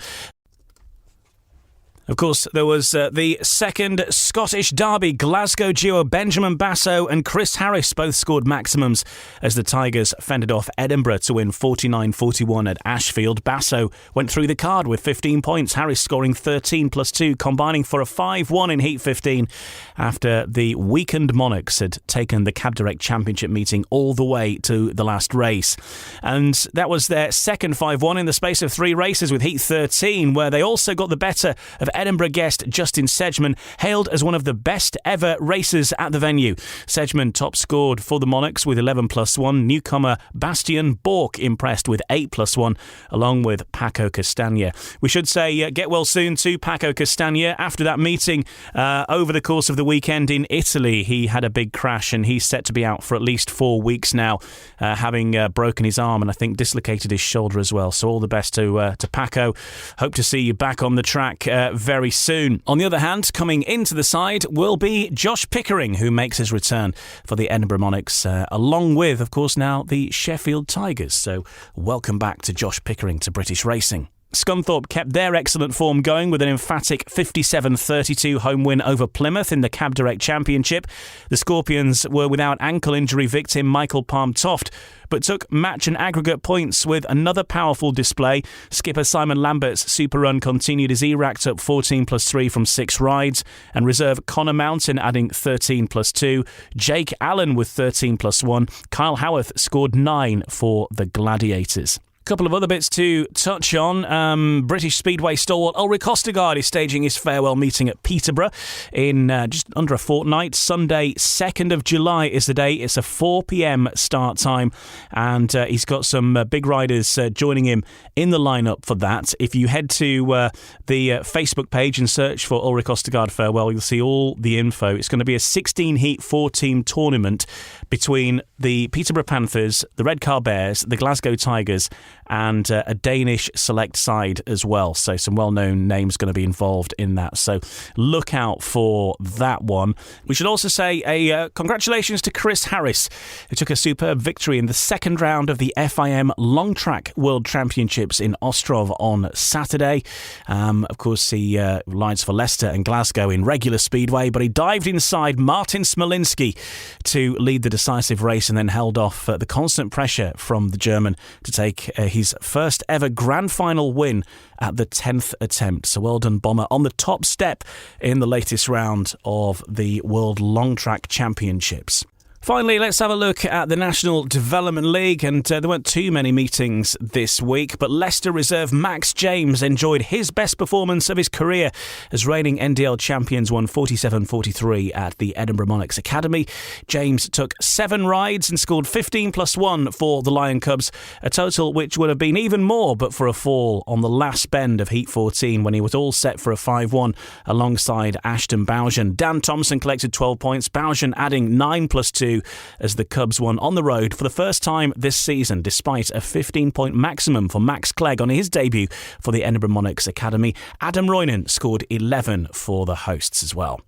Of course, there was the second Scottish derby. Glasgow duo Benjamin Basso and Chris Harris both scored maximums as the Tigers fended off Edinburgh to win 49-41 at Ashfield. Basso went through the card with 15 points, Harris scoring 13 plus 2, combining for a 5-1 in Heat 15 after the weakened Monarchs had taken the Cab Direct Championship meeting all the way to the last race. And that was their second 5-1 in the space of 3 races, with Heat 13, where they also got the better of Edinburgh guest Justin Sedgman, hailed as one of the best ever racers at the venue. Sedgman top scored for the Monarchs with 11 plus 1. Newcomer Bastian Bork impressed with 8 plus 1, along with Paco Castagna. We should say get well soon to Paco Castagna. After that meeting over the course of the weekend in Italy, he had a big crash and he's set to be out for at least 4 weeks now, having broken his arm and I think dislocated his shoulder as well. So all the best to Paco. Hope to see you back on the track very soon. On the other hand, coming into the side will be Josh Pickering, who makes his return for the Edinburgh Monarchs, along with, of course, now the Sheffield Tigers. So welcome back to Josh Pickering to British Racing. Scunthorpe kept their excellent form going with an emphatic 57-32 home win over Plymouth in the Cab Direct Championship. The Scorpions were without ankle injury victim Michael Palm-Toft, but took match and aggregate points with another powerful display. Skipper Simon Lambert's super run continued as he racked up 14 plus 3 from 6 rides, and reserve Connor Mountain adding 13 plus 2. Jake Allen with 13 plus 1. Kyle Howarth scored 9 for the Gladiators. Couple of other bits to touch on. British Speedway stalwart Ulrich Ostergaard is staging his farewell meeting at Peterborough in just under a fortnight. Sunday, 2nd of July is the day. It's a 4 p.m. start time, and he's got some big riders joining him in the lineup for that. If you head to the Facebook page and search for Ulrich Ostergaard farewell, you'll see all the info. It's going to be a 16-heat, 4-team tournament between the Peterborough Panthers, the Redcar Bears, the Glasgow Tigers, and a Danish select side as well. So some well-known names going to be involved in that. So look out for that one. We should also say a congratulations to Chris Harris, who took a superb victory in the second round of the FIM Long Track World Championships in Ostrov on Saturday. Of course, he rides for Leicester and Glasgow in regular speedway, but he dived inside Martin Smolinski to lead the decisive race and then held off the constant pressure from the German to take his first ever grand final win at the 10th attempt. So well done, Bomber, on the top step in the latest round of the World Long Track Championships. Finally, let's have a look at the National Development League, and there weren't too many meetings this week, but Leicester reserve Max James enjoyed his best performance of his career as reigning NDL champions won 47-43 at the Edinburgh Monarchs Academy. James took 7 rides and scored 15+1 for the Lion Cubs, a total which would have been even more but for a fall on the last bend of Heat 14 when he was all set for a 5-1 alongside Ashton Bougen. Dan Thompson collected 12 points, Bougen adding 9+2 as the Cubs won on the road for the first time this season, despite a 15-point maximum for Max Clegg on his debut for the Edinburgh Monarchs Academy. Adam Roynan scored 11 for the hosts as well.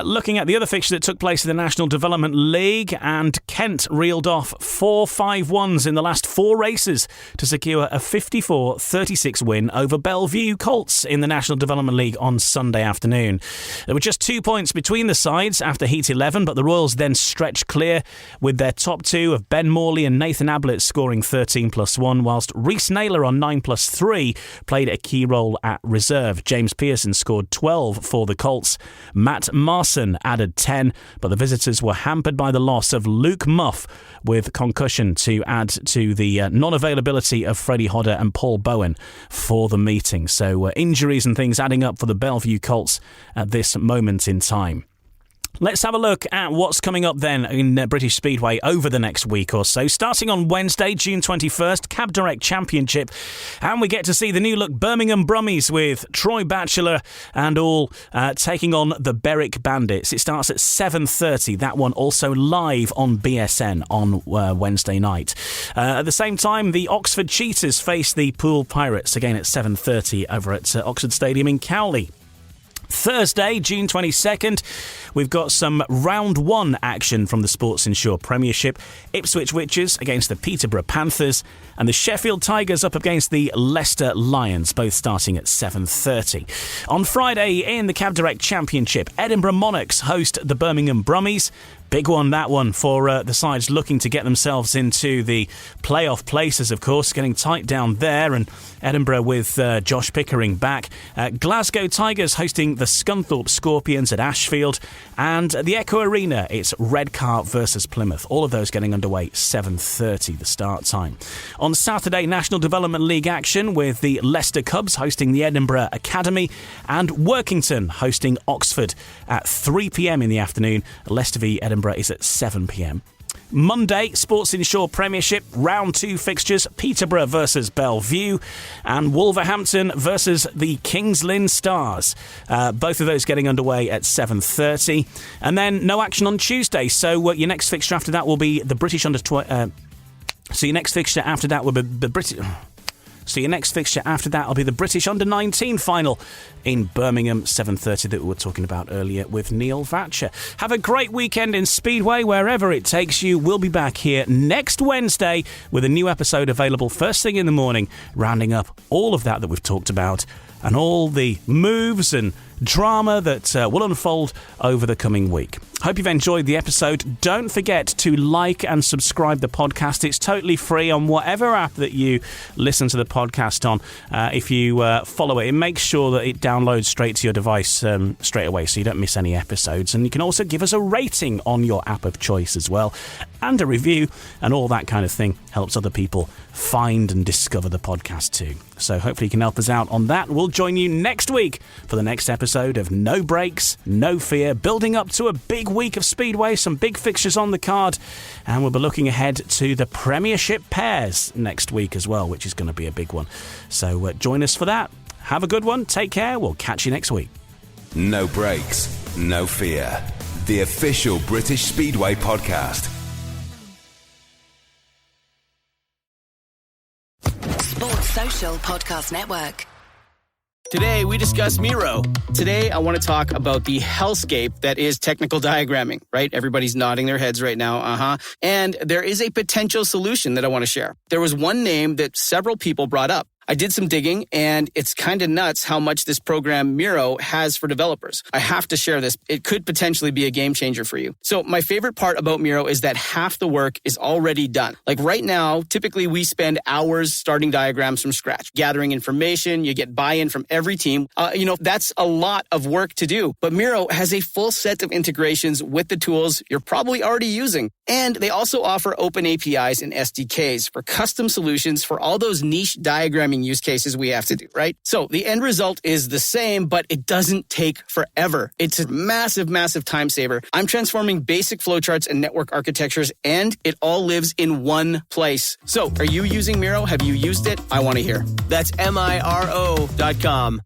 Looking at the other fixture that took place in the National Development League, and Kent reeled off 4 5-1s in the last 4 races to secure a 54-36 win over Bellevue Colts in the National Development League on Sunday afternoon. There were just 2 points between the sides after Heat 11, but the Royals then stretched clear with their top 2 of Ben Morley and Nathan Ablett scoring 13+1, whilst Reece Naylor on 9+3 played a key role at reserve. James Pearson scored 12 for the Colts. Matt Marson added 10, but the visitors were hampered by the loss of Luke Muff with concussion to add to the non-availability of Freddie Hodder and Paul Bowen for the meeting. So injuries and things adding up for the Bellevue Colts at this moment in time. Let's have a look at what's coming up then in British Speedway over the next week or so. Starting on Wednesday, June 21st, Cab Direct Championship. And we get to see the new look Birmingham Brummies with Troy Batchelor and all taking on the Berwick Bandits. It starts at 7:30. That one also live on BSN on Wednesday night. At the same time, the Oxford Cheetahs face the Poole Pirates again at 7:30 over at Oxford Stadium in Cowley. Thursday, June 22nd, we've got some round 1 action from the Sports Insure Premiership. Ipswich Witches against the Peterborough Panthers and the Sheffield Tigers up against the Leicester Lions, both starting at 7:30. On Friday in the Cab Direct Championship, Edinburgh Monarchs host the Birmingham Brummies. Big one, that one, for the sides looking to get themselves into the playoff places, of course, getting tight down there, and Edinburgh with Josh Pickering back. Glasgow Tigers hosting the Scunthorpe Scorpions at Ashfield, and the Echo Arena, it's Redcar versus Plymouth. All of those getting underway 7:30, the start time. On Saturday, National Development League action with the Leicester Cubs hosting the Edinburgh Academy, and Workington hosting Oxford at 3 p.m. in the afternoon. Leicester v Edinburgh is at 7 p.m. Monday, Sports Insure Premiership, round 2 fixtures, Peterborough versus Bellevue and Wolverhampton versus the Kings Lynn Stars. Both of those getting underway at 7:30. And then no action on Tuesday, so your next fixture after that will be the British under... So your next fixture after that will be the British... So your next fixture after that will be the British Under-19 final in Birmingham, 7:30, that we were talking about earlier with Neil Vatcher. Have a great weekend in Speedway, wherever it takes you. We'll be back here next Wednesday with a new episode available first thing in the morning, rounding up all of that we've talked about and all the moves and drama that will unfold over the coming week. Hope you've enjoyed the episode. Don't forget to like and subscribe the podcast. It's totally free on whatever app that you listen to the podcast on. If you follow it makes sure that it downloads straight to your device straight away, so you don't miss any episodes. And you can also give us a rating on your app of choice as well, and a review, and all that kind of thing helps other people find and discover the podcast too. So hopefully you can help us out on that. We'll join you next week for the next episode of No Breaks, No Fear, building up to a big week of Speedway, some big fixtures on the card, and we'll be looking ahead to the Premiership pairs next week as well, which is going to be a big one. So join us for that. Have a good one. Take care. We'll catch you next week. No Breaks, No Fear, the official British Speedway podcast. Sports Social Podcast Network. Today, we discuss Miro. Today, I want to talk about the hellscape that is technical diagramming, right? Everybody's nodding their heads right now, And there is a potential solution that I want to share. There was one name that several people brought up. I did some digging, and it's kind of nuts how much this program Miro has for developers. I have to share this. It could potentially be a game changer for you. So my favorite part about Miro is that half the work is already done. Like right now, typically we spend hours starting diagrams from scratch, gathering information. You get buy-in from every team. That's a lot of work to do. But Miro has a full set of integrations with the tools you're probably already using. And they also offer open APIs and SDKs for custom solutions for all those niche diagramming use cases we have to do, right? So the end result is the same, but it doesn't take forever. It's a massive, massive time saver. I'm transforming basic flowcharts and network architectures, and it all lives in one place. So are you using Miro? Have you used it? I want to hear. That's Miro.com.